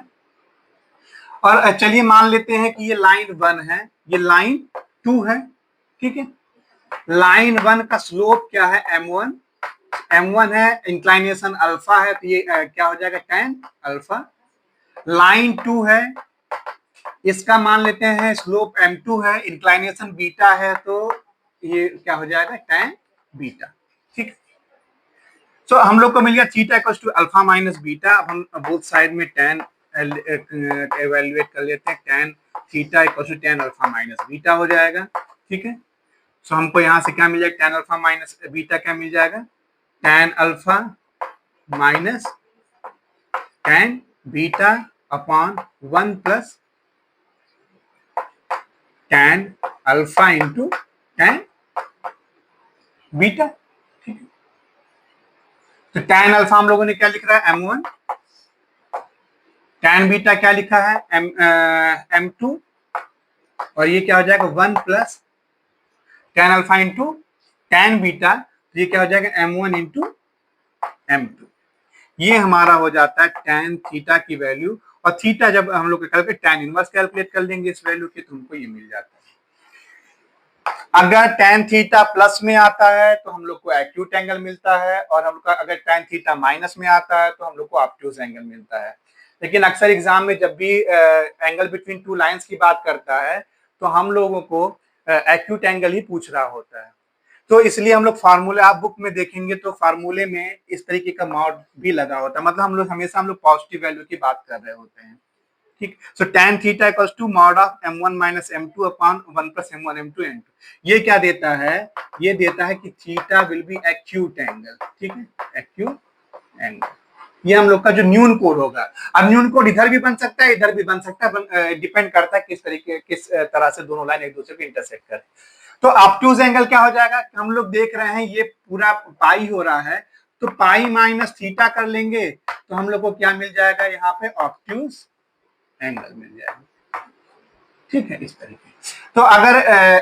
और चलिए मान लेते हैं कि ये लाइन 1 है, ये लाइन 2 है, ठीक है। लाइन 1 का स्लोप क्या है, m1, m1 है, इंक्लाइनेशन अल्फा है, तो ये क्या हो जाएगा, tan अल्फा। लाइन 2 है, इसका मान लेते हैं स्लोप m2 है, इंक्लाइनेशन बीटा है, तो ये क्या हो जाएगा, tan बीटा, ठीक। तो हम लोग को मिल गया theta equals to alpha minus beta. अब हम बोथ साइड में tan एवेल्युएट कर लेते हैं, tan theta equals to tan alpha minus beta हो जाएगा, ठीक है। सो हमको यहाँ से क्या मिल जाएगा, tan अल्फा माइनस बीटा क्या मिल जाएगा, tan alpha minus tan beta upon 1 plus tan alpha into tan beta. ठीक है, तो tan अल्फा हम लोगों ने क्या लिख रहा है m1, tan बीटा क्या लिखा है m2, और ये क्या हो जाएगा 1 plus tan alpha into tan beta, तो ये क्या हो जाएगा m1 इंटू m2। ये हमारा हो जाता है tan थीटा की वैल्यू, और थीटा जब हम लोग कैलकुलेट tan इनवर्स कैलकुलेट कर लेंगे इस वैल्यू की, तो हमको ये मिल जाता है। अगर tan थीटा प्लस में आता है तो हम लोग को एक्यूट एंगल मिलता है, और हम लोग का अगर tan थीटा माइनस में आता है तो हम लोग को ऑब्ट्यूज एंगल मिलता है। लेकिन अक्सर एग्जाम में जब भी एंगल बिटवीन टू लाइंस की बात करता है तो हम लोगों को एक्यूट एंगल ही पूछ रहा होता है। तो इसलिए हम लोग फार्मूले, आप बुक में देखेंगे तो फार्मूले में इस तरीके का मॉड भी लगा होता है, मतलब हम लोग पॉजिटिव वैल्यू की बात कर रहे होते हैं। ठीक, so tan theta equals to mod of m1 minus m2 upon 1 plus m1 m2 n2। ये क्या देता है, ये देता है कि theta will be acute angle. ठीक है, एक्यूट एंगल, ये हम लोग का जो न्यून कोड होगा। अब न्यून कोड इधर भी बन सकता है, इधर भी बन सकता है, डिपेंड करता है किस तरह से दोनों लाइन एक दूसरे को इंटरसेक्ट करे। तो ऑब्ट्यूज एंगल क्या हो जाएगा, हम लोग देख रहे हैं ये पूरा पाई हो रहा है, तो पाई माइनस थीटा कर लेंगे तो हम लोग को क्या मिल जाएगा, यहाँ पे ऑब्ट्यूज एंगल मिल जाएगा। ठीक है, इस तरीके। तो अगर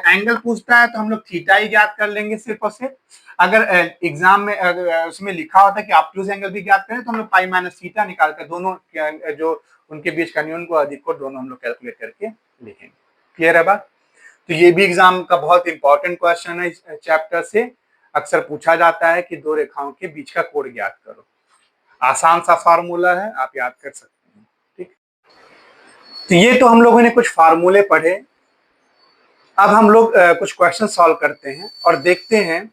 एंगल पूछता है तो हम लोग थीटा ही ज्ञात कर लेंगे सिर्फ और सिर्फ। अगर एग्जाम में उसमें लिखा होता है कि ऑब्ट्यूज एंगल भी ज्ञात करें तो हम लोग पाई माइनस थीटा निकाल कर दोनों जो उनके बीच का न्यून को अधिक को दोनों हम लोग कैलकुलेट करके लिखेंगे। क्लियर है बात? तो ये भी एग्जाम का बहुत इंपॉर्टेंट क्वेश्चन है इस चैप्टर से। अक्सर पूछा जाता है कि दो रेखाओं के बीच का कोण ज्ञात करो। आसान सा फार्मूला है, आप याद कर सकते हैं। ठीक, तो ये तो हम लोगों ने कुछ फार्मूले पढ़े। अब हम लोग कुछ क्वेश्चन सॉल्व करते हैं और देखते हैं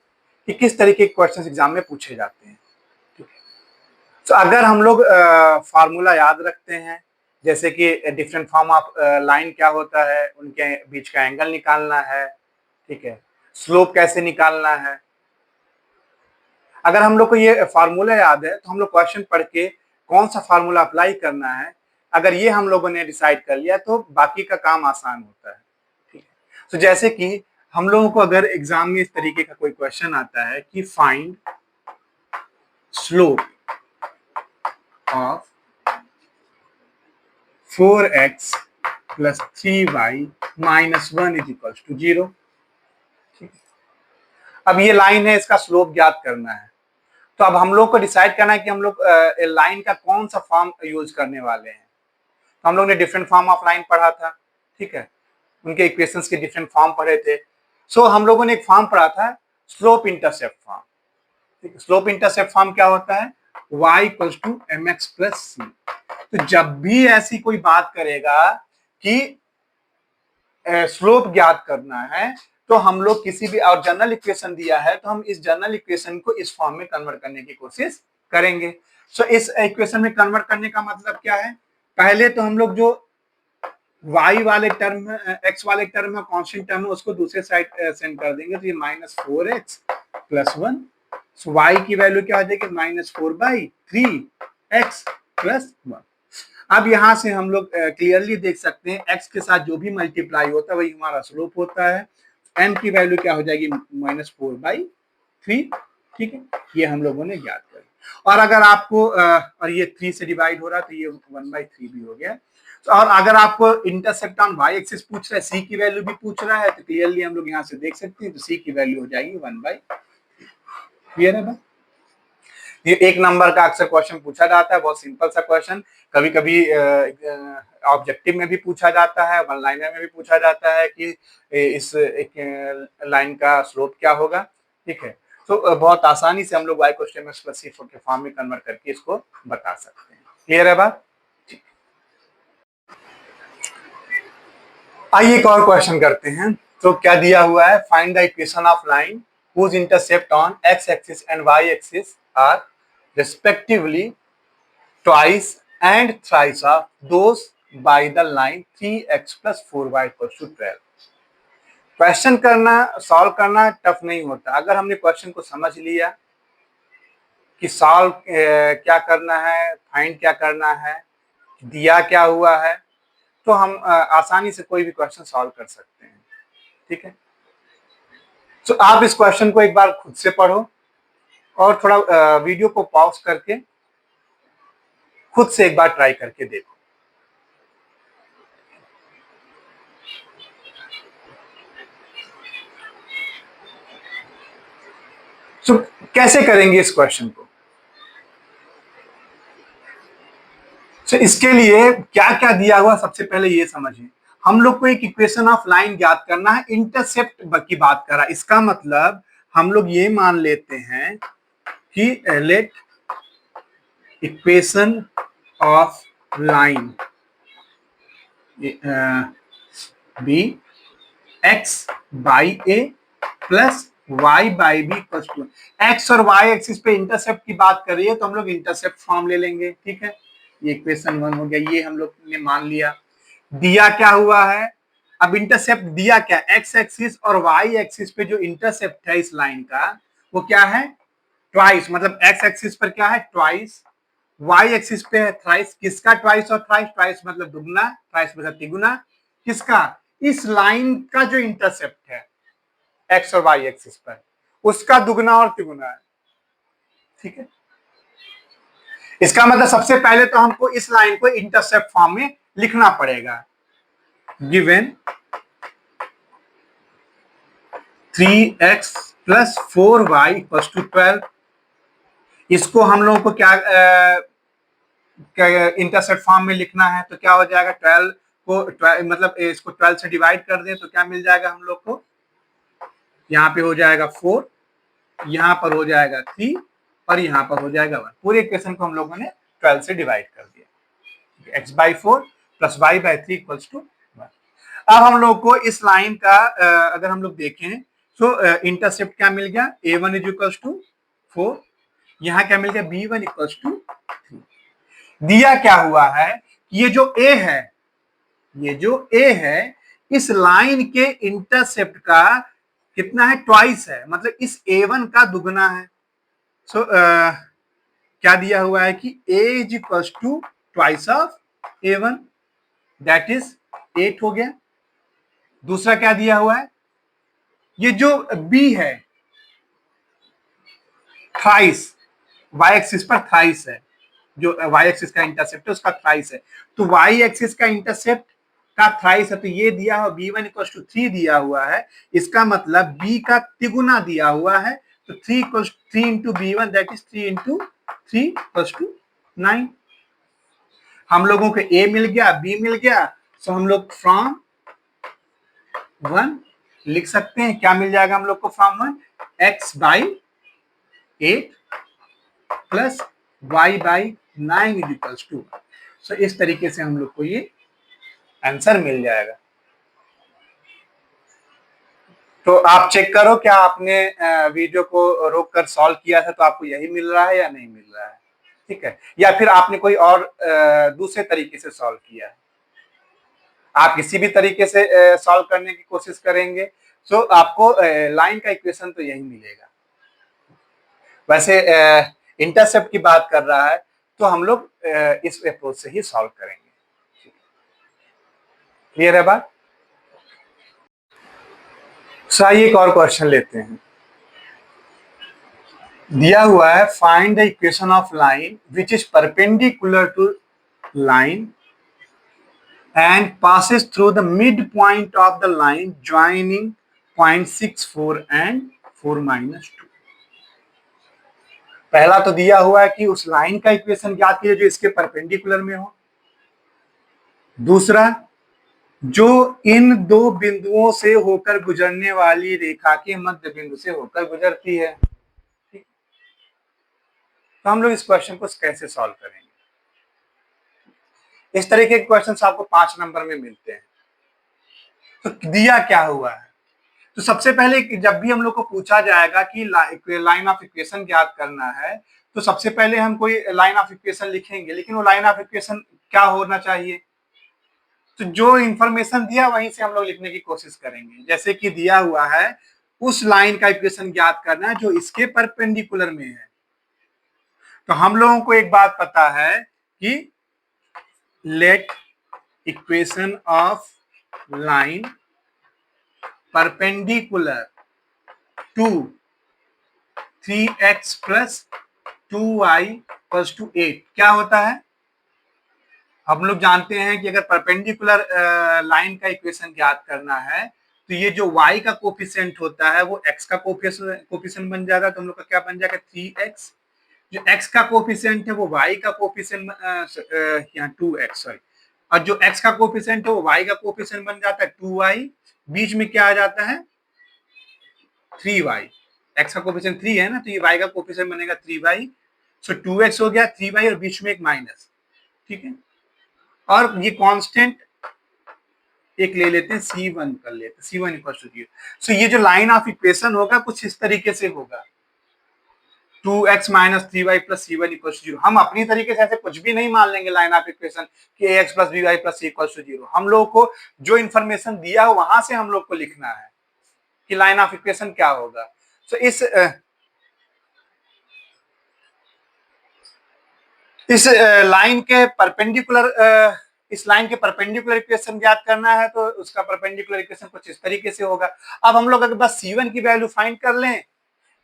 कि किस तरीके के क्वेश्चन एग्जाम में पूछे जाते हैं। ठीक है, तो अगर हम लोग फार्मूला याद रखते हैं, जैसे कि डिफरेंट फॉर्म ऑफ लाइन क्या होता है, उनके बीच का एंगल निकालना है। ठीक है, स्लोप कैसे निकालना है, अगर हम लोग को ये फार्मूला याद है तो हम लोग क्वेश्चन पढ़ के कौन सा फार्मूला अप्लाई करना है, अगर ये हम लोगों ने डिसाइड कर लिया तो बाकी का काम आसान होता है। ठीक है, तो जैसे कि हम लोगों को अगर एग्जाम में इस तरीके का कोई क्वेश्चन आता है कि find slope of 4x plus 3y minus 1 is equals to 0। अब ये लाइन है, इसका स्लोप ज्ञात करना है। तो अब हम लोग को डिसाइड करना है कि हम लोग लाइन का कौन सा फॉर्म यूज करने वाले हैं। तो हम लोग ने डिफरेंट फॉर्म ऑफ लाइन पढ़ा था। ठीक है, उनके इक्वेशंस के डिफरेंट फॉर्म पढ़े थे। सो हम लोगों ने एक फॉर्म पढ़ा था, स्लोप इंटरसेप्ट फॉर्म। ठीक है, स्लोप इंटरसेप्ट फॉर्म क्या होता है, y equals to mx plus c. तो जब भी ऐसी कोई बात करेगा कि स्लोप ज्ञात करना है, तो हम लोग किसी भी और जनरल इक्वेशन दिया है तो हम इस जनरल इक्वेशन को इस फॉर्म में कन्वर्ट करने की कोशिश करेंगे। सो इस इक्वेशन में कन्वर्ट करने का मतलब क्या है, पहले तो हम लोग जो y वाले टर्म x वाले टर्म में कांस्टेंट टर्म है उसको दूसरे साइड सेंड कर देंगे, तो ये माइनस 4x प्लस 1। सो y की वैल्यू क्या हो जाएगी, माइनस 4/3x प्लस 1। अब यहां से हम लोग क्लियरली देख सकते हैं x के साथ जो भी मल्टीप्लाई होता है वही हमारा स्लोप होता है। m की वैल्यू क्या हो जाएगी, माइनस 4/3। ठीक है, ये हम लोगों ने ज्ञात कर। और अगर आपको और ये 3 से डिवाइड हो रहा है तो ये 1/3 भी हो गया। तो और अगर आपको इंटरसेप्ट ऑन y एक्सिस पूछ रहा है, c की वैल्यू भी पूछ रहा है, तो क्लियरली हम लोग यहाँ से देख सकते हैं, तो c की वैल्यू हो जाएगी 1/। क्लियर है बात? ये एक नंबर का अक्सर क्वेश्चन पूछा जाता है, बहुत सिंपल सा क्वेश्चन। कभी कभी ऑब्जेक्टिव में भी पूछा जाता है, वन लाइनर में भी पूछा जाता है कि इस एक लाइन का स्लोप क्या होगा। ठीक है, तो बहुत आसानी से हम लोग y को स्टेम एक्स प्लस सी के फॉर्म में कन्वर्ट करके इसको बता सकते हैं। क्लियर है बात? आइए एक और क्वेश्चन करते हैं। तो क्या दिया हुआ है, find the equation of line whose intercept on x axis and y axis are respectively twice and thrice of those by the line 3x plus 4y equals to 12। Question करना, सॉल्व करना tough नहीं होता। अगर हमने question को समझ लिया कि सॉल्व क्या करना है, फाइंड क्या करना है, दिया क्या हुआ है, तो हम आसानी से कोई भी क्वेश्चन सॉल्व कर सकते हैं। ठीक है, तो आप इस क्वेश्चन को एक बार खुद से पढ़ो और थोड़ा वीडियो को पॉज करके खुद से एक बार ट्राई करके देखो। तो कैसे करेंगे इस क्वेश्चन को? तो इसके लिए क्या क्या दिया हुआ सबसे पहले ये समझिए। हम लोग को एक इक्वेशन ऑफ लाइन ज्ञात करना है, इंटरसेप्ट की बात कर रहा है। इसका मतलब हम लोग ये मान लेते हैं कि let equation of line b x by a plus y by b equal to, x और वाई एक्सिस पे इंटरसेप्ट की बात कर रही है तो हम लोग इंटरसेप्ट फॉर्म ले लेंगे। ठीक है, ये इक्वेशन 1 हो गया, ये हम लोग ने मान लिया। दिया क्या हुआ है, अब इंटरसेप्ट दिया क्या, एक्स एक्सिस और वाई एक्सिस पे जो इंटरसेप्ट है इस लाइन का वो क्या है, ट्वाइस, मतलब एक्स एक्सिस पर क्या है, ट्वाइस, वाई एक्सिस पे है थ्राइस। किसका ट्वाइस और थ्राइस, ट्वाइस मतलब दुगना, थ्राइस मतलब तिगुना। किसका, इस लाइन का जो इंटरसेप्ट है एक्स और वाई एक्सिस पर, उसका दुगना और तिगुना है। ठीक है, इसका मतलब सबसे पहले तो हमको इस लाइन को इंटरसेप्ट फॉर्म में लिखना पड़ेगा। Given 3x plus 4y equals to 12, इसको हम लोगों को क्या इंटरसेप्ट फॉर्म में लिखना है तो क्या हो जाएगा, 12 को 12, मतलब इसको 12 से डिवाइड कर दें तो क्या मिल जाएगा हम लोग को, यहाँ पे हो जाएगा 4, यहाँ पर हो जाएगा 3 और यहाँ पर हो जाएगा 1। पूरे इक्वेशन को हम लोगों ने 12 से डिवाइड कर दिया। x by 4 plus y by 3 equals to 1। अब हम लोग को इस लाइन का अगर हम लोग देखें तो इंटरसेप्ट क्या मिल गया, a1 इज इक्वल्स टू 4, यहाँ क्या मिल गया, b1 इक्वल्स टू 3। दिया क्या हुआ है, ये जो a है, ये जो a है इस लाइन के इंटरसेप्ट का कितना है, ट्वाइस है, मतलब इस a1 का दुगना है। सो क्या दिया हुआ है कि a is equals to twice of a1, that is 8 हो गया। दूसरा क्या दिया हुआ है, ये जो b है थ्राइस, y एक्सिस पर थ्राइस है, जो y एक्सिस का इंटरसेप्ट है उसका थ्राइस है, तो y एक्सिस का इंटरसेप्ट का थ्राइस है, तो ये दिया हुआ b1 इक्वल्स टू 3 दिया हुआ है, इसका मतलब b का तिगुना दिया हुआ है, तो 3 equals 3 into b1 that is 3 into 3 equals to 9। हम लोगों को a मिल गया, b मिल गया, सो हम लोग फ्रॉम 1 लिख सकते हैं, क्या मिल जाएगा हम लोग को from 1, x by 8 plus y by 9 is equals to. So इस तरीके से हम लोग को ये आंसर मिल जाएगा। तो आप चेक करो क्या आपने वीडियो को रोक कर सॉल्व किया था तो आपको यही मिल रहा है या नहीं मिल रहा है। ठीक है, या फिर आपने कोई और दूसरे तरीके से सॉल्व किया है। आप किसी भी तरीके से सॉल्व करने की कोशिश करेंगे तो आपको लाइन का इक्वेशन तो यही मिलेगा। वैसे इंटरसेप्ट की बात कर रहा है तो हम लोग इस अप्रोच से ही सॉल्व करेंगे। क्लियर है बात? आइए एक और क्वेश्चन लेते हैं। दिया हुआ है find the equation of line which is perpendicular to line and passes through the midpoint of the line joining point 64 and 4 minus 2। पहला तो दिया हुआ है कि उस लाइन का इक्वेशन ज्ञात कीजिए जो इसके परपेंडिकुलर में हो। दूसरा, जो इन दो बिंदुओं से होकर गुजरने वाली रेखा के मध्य बिंदु से होकर गुजरती है। तो हम लोग इस क्वेश्चन को कैसे सॉल्व करेंगे। इस तरीके के क्वेश्चन आपको 5 नंबर में मिलते हैं। तो दिया क्या हुआ है, तो सबसे पहले जब भी हम लोग को पूछा जाएगा कि लाइन ऑफ इक्वेशन ज्ञात करना है तो सबसे पहले हम कोई लाइन ऑफ इक्वेशन लिखेंगे, लेकिन वो लाइन ऑफ इक्वेशन क्या होना चाहिए, तो जो इंफॉर्मेशन दिया वहीं से हम लोग लिखने की कोशिश करेंगे। जैसे कि दिया हुआ है उस लाइन का इक्वेशन ज्ञात करना है जो इसके परपेंडिकुलर में है, तो हम लोगों को एक बात पता है कि let equation of line perpendicular to 3x plus 2y plus two 8 क्या होता है? हम लोग जानते हैं कि अगर परपेंडिकुलर लाइन का इक्वेशन ज्ञात करना है तो ये जो y का कोफिशिएंट होता है वो x का कोफिशिएंट बन जाएगा। तो हम लोग का क्या बन जाएगा 3x। जो x का कोफिशिएंट है वो y का कोफिशिएंट यहाँ 2x सॉरी, और जो x का कोफिशिएंट है वो y का कोफिशिएंट बन जाता है 2y। बीच में क्या आ जाता है 3y। x का कोफिशिएंट 3 है ना, तो ये y का कोफिशिएंट बनेगा 3y। सो 2x हो गया 3y और बीच में एक माइनस, ठीक है। और ये कांस्टेंट एक ले लेते हैं C1 कर लेते हैं, C1 इक्वल टू 0। सो ये जो लाइन ऑफ इक्वेशन होगा कुछ इस तरीके से होगा 2x minus 3y plus C1 equal to 0। हम अपनी तरीके से ऐसे कुछ भी नहीं मान लेंगे लाइन ऑफ इक्वेशन कि ax plus by plus c equal to 0। हम लोग को जो इन्फॉर्मेशन दिया है वहां से हम लोग को लिखना है कि लाइन ऑफ इक्वेशन क्या होगा। सो इस लाइन के परपेंडिकुलर इस लाइन के परपेंडिकुलर इक्वेशन ज्ञात करना है तो उसका परपेंडिकुलर इक्वेशन कुछ इस तरीके से होगा। अब हम लोग अगर बस C1 की वैल्यू फाइंड कर लें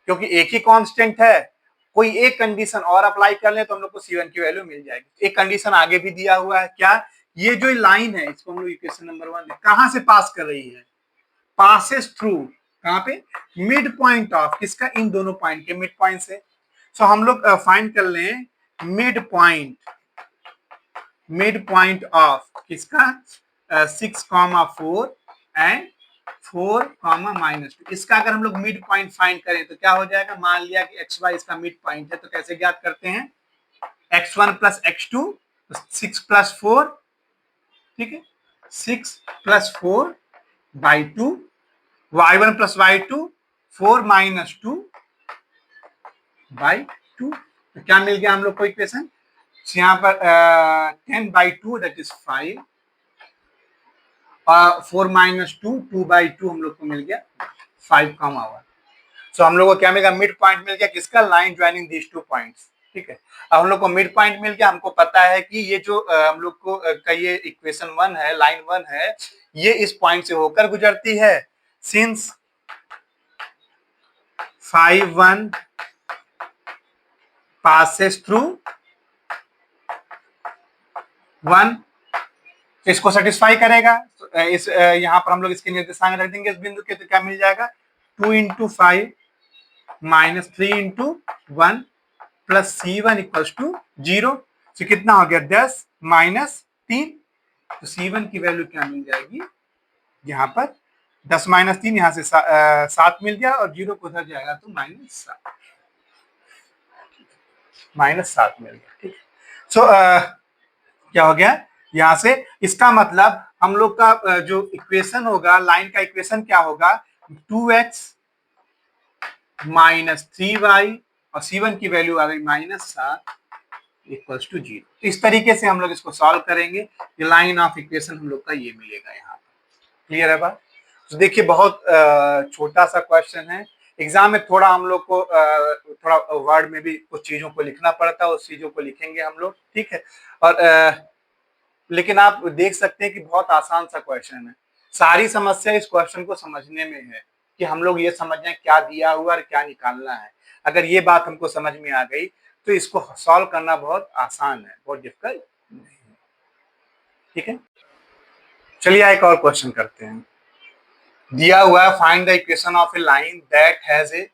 क्योंकि एक ही कांस्टेंट है, कोई एक कंडीशन और अप्लाई कर लें तो हम लोग को C1 की वैल्यू मिल जाएगी। एक कंडीशन आगे भी दिया हुआ है, क्या? ये जो लाइन है इसको हम लोग इक्वेशन नंबर 1 कहां से पास कर रही है? पासेस थ्रू कहां पे? मिड पॉइंट ऑफ किसका? इन दोनों पॉइंट के मिड पॉइंट से। सो हम लोग फाइंड कर लें मिड पॉइंट ऑफ किसका? 6,4 एंड 4,-2। इसका अगर हम लोग मिड पॉइंट फाइंड करें तो क्या हो जाएगा? मान लिया कि एक्स वाई इसका मिड पॉइंट है तो कैसे ज्ञात करते हैं? x1 प्लस x2 6 प्लस 4, ठीक है, 6 plus 4 by 2, y1 plus y2 4 minus 2 by 2। तो क्या मिल गया हम लोग को इक्वेशन? यहाँ पर 10/2 दैट इज 5 और 4 माइनस 2 2/2 हम लोग को मिल गया 5,1। सो हम लोग को क्या मिल गया? मिड पॉइंट मिल गया किसका? Line joining these two points, ठीक है। अब हम लोग को मिड पॉइंट मिल गया। हमको पता है कि ये जो हम लोग को का ये इक्वेशन 1 है, लाइन 1 है, ये इस पॉइंट से होकर गुजरती है। सिंस 5,1 passes through 1 तो इसको सेटिस्फाई करेगा। इस यहाँ पर हम लोग इसके निर्देशांक रख देंगे इस बिंदु के, तो क्या मिल जाएगा? 2 into 5 minus 3 into 1 plus C1 equal to 0। तो कितना हो गया? 10 माइनस 3। तो C1 की वैल्यू क्या मिल जाएगी? यहाँ पर 10 माइनस 3 यहाँ से 7 मिल गया और 0 को उधर जाएगा तो -7 मिल गया, ठीक है। सो क्या हो गया यहां से? इसका मतलब हम लोग का जो इक्वेशन होगा, लाइन का इक्वेशन क्या होगा? 2x माइनस 3y और C1 की वैल्यू आ गई -7 इक्वल्स टू 0। तो इस तरीके से हम लोग इसको सॉल्व करेंगे। ये लाइन ऑफ इक्वेशन हम लोग का ये मिलेगा यहाँ पर। क्लियर है बात? तो देखिए बहुत छोटा सा क्वेश्चन है। एग्जाम में थोड़ा हम लोग को थोड़ा वर्ड में भी कुछ चीजों को लिखना पड़ता है, उस चीजों को लिखेंगे हम लोग, ठीक है। और लेकिन आप देख सकते हैं कि बहुत आसान सा क्वेश्चन है। सारी समस्या इस क्वेश्चन को समझने में है कि हम लोग ये समझ जाए क्या दिया हुआ और क्या निकालना है। अगर ये बात हमको समझ में आ गई तो इसको सॉल्व करना बहुत आसान है, बहुत डिफिकल्ट नहीं है, ठीक है। चलिए एक और क्वेश्चन करते हैं। दिया हुआ है find the equation of a line that has a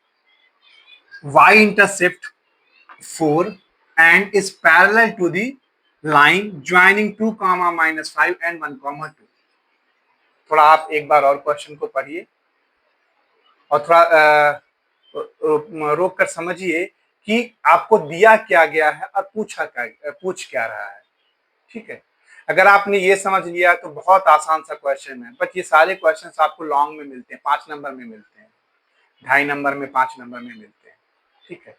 y intercept 4 and is parallel to the line joining 2, -5 and 1, 2। थोड़ा आप एक बार और क्वेश्चन को पढ़िए और थोड़ा रोक कर समझिए कि आपको दिया क्या गया है और पूछ क्या रहा है, ठीक है। अगर आपने ये समझ लिया तो बहुत आसान सा क्वेश्चन है। बट ये सारे क्वेश्चंस आपको लॉन्ग में मिलते हैं, 5 नंबर में मिलते हैं, 2.5 नंबर में, 5 नंबर में मिलते हैं, ठीक है।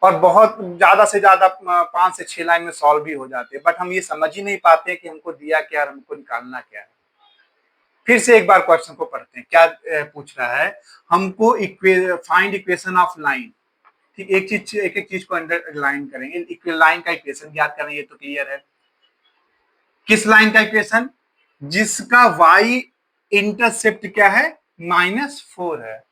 और बहुत ज्यादा से ज्यादा 5 से 6 लाइन में सॉल्व भी हो जाते हैं। बट हम ये समझ ही नहीं पाते कि हमको दिया क्या और हमको निकालना क्या है। फिर से एक बार क्वेश्चन को पढ़ते हैं। क्या पूछ रहा है हमको? फाइंड इक्वेशन ऑफ लाइन ठीक, एक एक चीज को अंडरलाइन करेंगे। लाइन का इक्वेशन ज्ञात करेंगे, ये तो क्लियर है। किस लाइन का इक्वेशन? जिसका y इंटरसेप्ट क्या है? -4 है।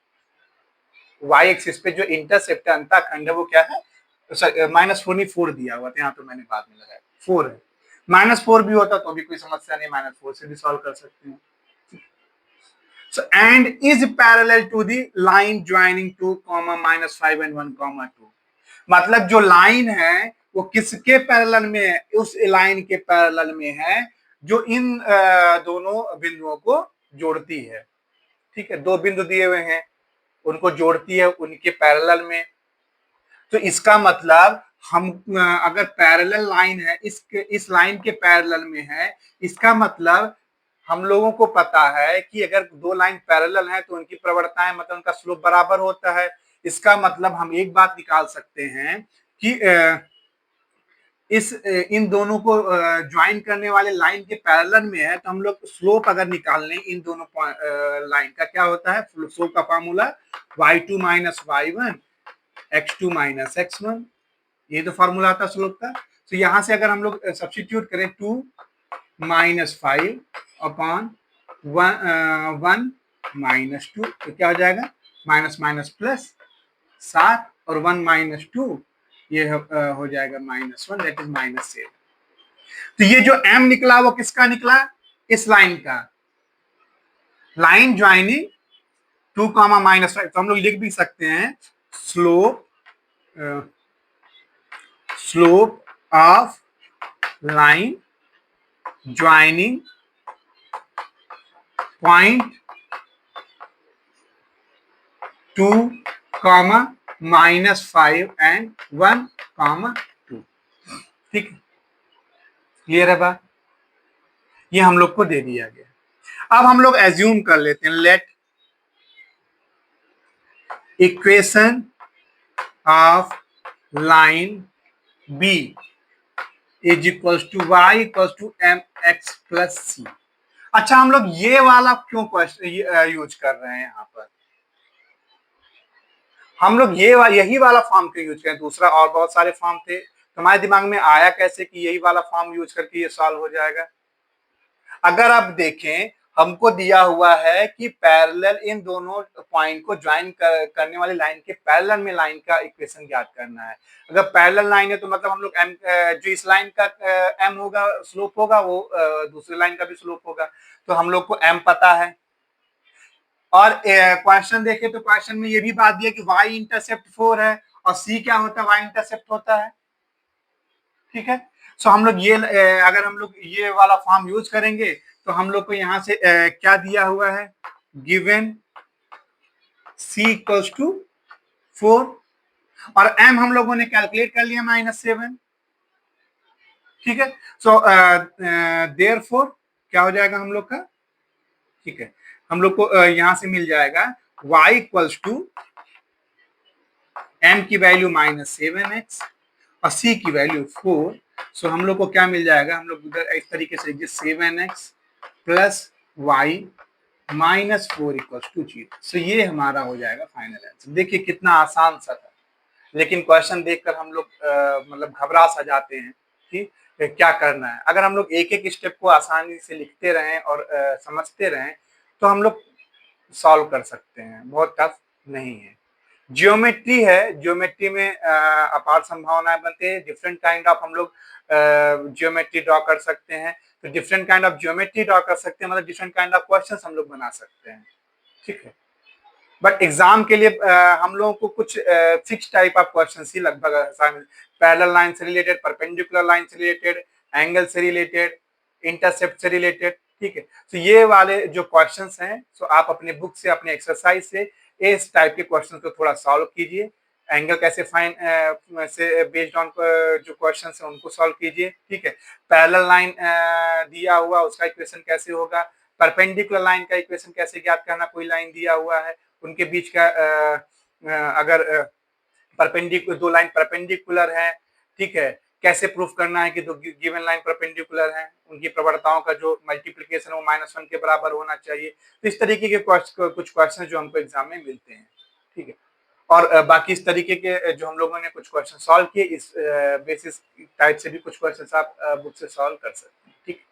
y एक्सिस पे जो इंटरसेप्ट है, अंतःखंड है, वो क्या है? -4 नहीं, 4 दिया हुआ था यहाँ पे, मैंने बाद में लगाया 4 है। -4 भी होता तो भी कोई समस्या नहीं, -4 से भी सॉल्व कर सकते हैं। So and is parallel to the line joining 2, -5 and 1, 2। मतलब जो लाइन है वो किसके पैरेलल में है? उस लाइन के पैरेलल में है जो इन दोनों बिंदुओं को जोड़ती है। ठीक है, दो बिंदु दिए हुए हैं, उनको जोड़ती है उनके पैरेलल में। तो इसका मतलब हम अगर पैरेलल लाइन है, इस लाइन के पैरेलल में है, इसका मतलब हम लोगों को पता है कि अगर दो लाइन पैरेलल हैं तो उनकी प्रवणताएं, मतलब उनका स्लोप बराबर होता है। इसका मतलब हम एक बात निकाल सकते हैं कि इन दोनों को ज्वाइन करने वाले लाइन के पैरेलल में है, तो हम लोग स्लोप अगर निकाल लें इन दोनों लाइन का, क्या होता है स्लोप का formula? y2 - y1 x2 - x1, ये तो फॉर्मूला आता है स्लोप का। तो यहां से अगर हम लोग सब्स्टिट्यूट करें 2 - 5 अपॉन 1 - 2, तो क्या हो जाएगा? माइनस माइनस प्लस 7 और 1 - 2, ये हो जाएगा -1, दैट इज -7। तो ये जो m निकला वो किसका निकला? इस लाइन का, लाइन ज्वाइनिंग 2, -5। तो हम लोग लिख भी सकते हैं slope of line joining point 2, -5 and 1, 2। ठीक है, क्लियर है बात? ये हम लोग को दे दिया गया। अब हम लोग एज्यूम कर लेते हैं, let equation of line b is equals to y equals to mx plus c। अच्छा, हम लोग ये वाला क्यों यूज कर रहे हैं यहाँ पर? हम लोग यही वाला फॉर्म क्यों यूज करें? दूसरा और बहुत सारे फॉर्म थे, तुम्हारे दिमाग में आया कैसे कि यही वाला फॉर्म यूज करके ये सॉल्व हो जाएगा? अगर आप देखें, हमको दिया हुआ है कि पैरेलल इन दोनों पॉइंट को ज्वाइन करने वाली लाइन के पैरेलल में लाइन का इक्वेशन ज्ञात करना है। अगर पैरेलल लाइन है तो मतलब हम लोग m जो इस लाइन का m होगा, स्लोप होगा, वो दूसरी लाइन का भी स्लोप होगा। तो हम लोग को m पता है। और क्वेश्चन देखें तो क्वेश्चन में ये भी बात दी है कि y इंटरसेप्ट 4 है और c क्या होता है? y इंटरसेप्ट होता है। ठीक है, सो हम लोग ये अगर हम लोग ये वाला फॉर्म यूज करेंगे तो हम लोग को यहाँ से क्या दिया हुआ है? गिवन c इक्वल्स टू 4 और m हम लोगों ने कैलकुलेट कर लिया -7। ठीक है, सो देयरफॉर क्या हो जाएगा हम लोग का? ठीक है, हम लोग को यहां से मिल जाएगा y इक्वल्स टू m की वैल्यू -7x और c की वैल्यू 4। सो हम लोग को क्या मिल जाएगा? हम लोग इस तरीके से 7x plus y -4 equals to 0। So ये हमारा हो जाएगा फाइनल आंसर। देखिए कितना आसान सा था, लेकिन क्वेश्चन देखकर हम लोग मतलब घबरा सा जाते हैं कि क्या करना है। अगर हम लोग एक एक स्टेप को आसानी से लिखते रहें और समझते रहें तो हम लोग सॉल्व कर सकते हैं, बहुत टफ नहीं है। जियोमेट्री है, जियोमेट्री में अपार संभावनाएं बनती है। डिफरेंट काइंड ऑफ हम लोग जियोमेट्री ड्रॉ कर सकते हैं। तो different kind of geometry draw कर सकते हैं, मतलब डिफरेंट काइंड ऑफ क्वेश्चंस हम लोग बना सकते हैं। ठीक है, बट एग्जाम के लिए हम लोगों को कुछ फिक्स टाइप ऑफ क्वेश्चंस ही लगभग पैरेलल लाइन से रिलेटेड, परपेंडिकुलर लाइन से रिलेटेड, एंगल से रिलेटेड, इंटरसेप्ट से रिलेटेड। ठीक है, तो ये वाले जो क्वेश्चंस हैं, सो आप अपने बुक से, अपने एक्सरसाइज से इस टाइप के क्वेश्चन को थोड़ा सॉल्व कीजिए। एंगल कैसे फाइन से बेस्ड ऑन जो क्वेश्चन है उनको सॉल्व कीजिए। ठीक है, पैरेलल लाइन दिया हुआ उसका इक्वेशन कैसे होगा, परपेंडिकुलर लाइन का इक्वेशन कैसे ज्ञात करना, कोई लाइन दिया हुआ है उनके बीच का अगर परपेंडिकुलर, दो लाइन परपेंडिकुलर है, ठीक है, कैसे प्रूफ करना है कि दो गिवन लाइन परपेंडिकुलर है, उनकी प्रवणताओं का जो मल्टीप्लिकेशन वो -1 के बराबर होना चाहिए। तो इस तरीके के कुछ क्वेश्चन जो हमको एग्जाम में मिलते हैं। ठीक है, और बाकी इस तरीके के जो हम लोगों ने कुछ क्वेश्चन सॉल्व किए, इस बेसिस टाइप से भी कुछ क्वेश्चन आप बुक से सॉल्व कर सकते हैं। ठीक है।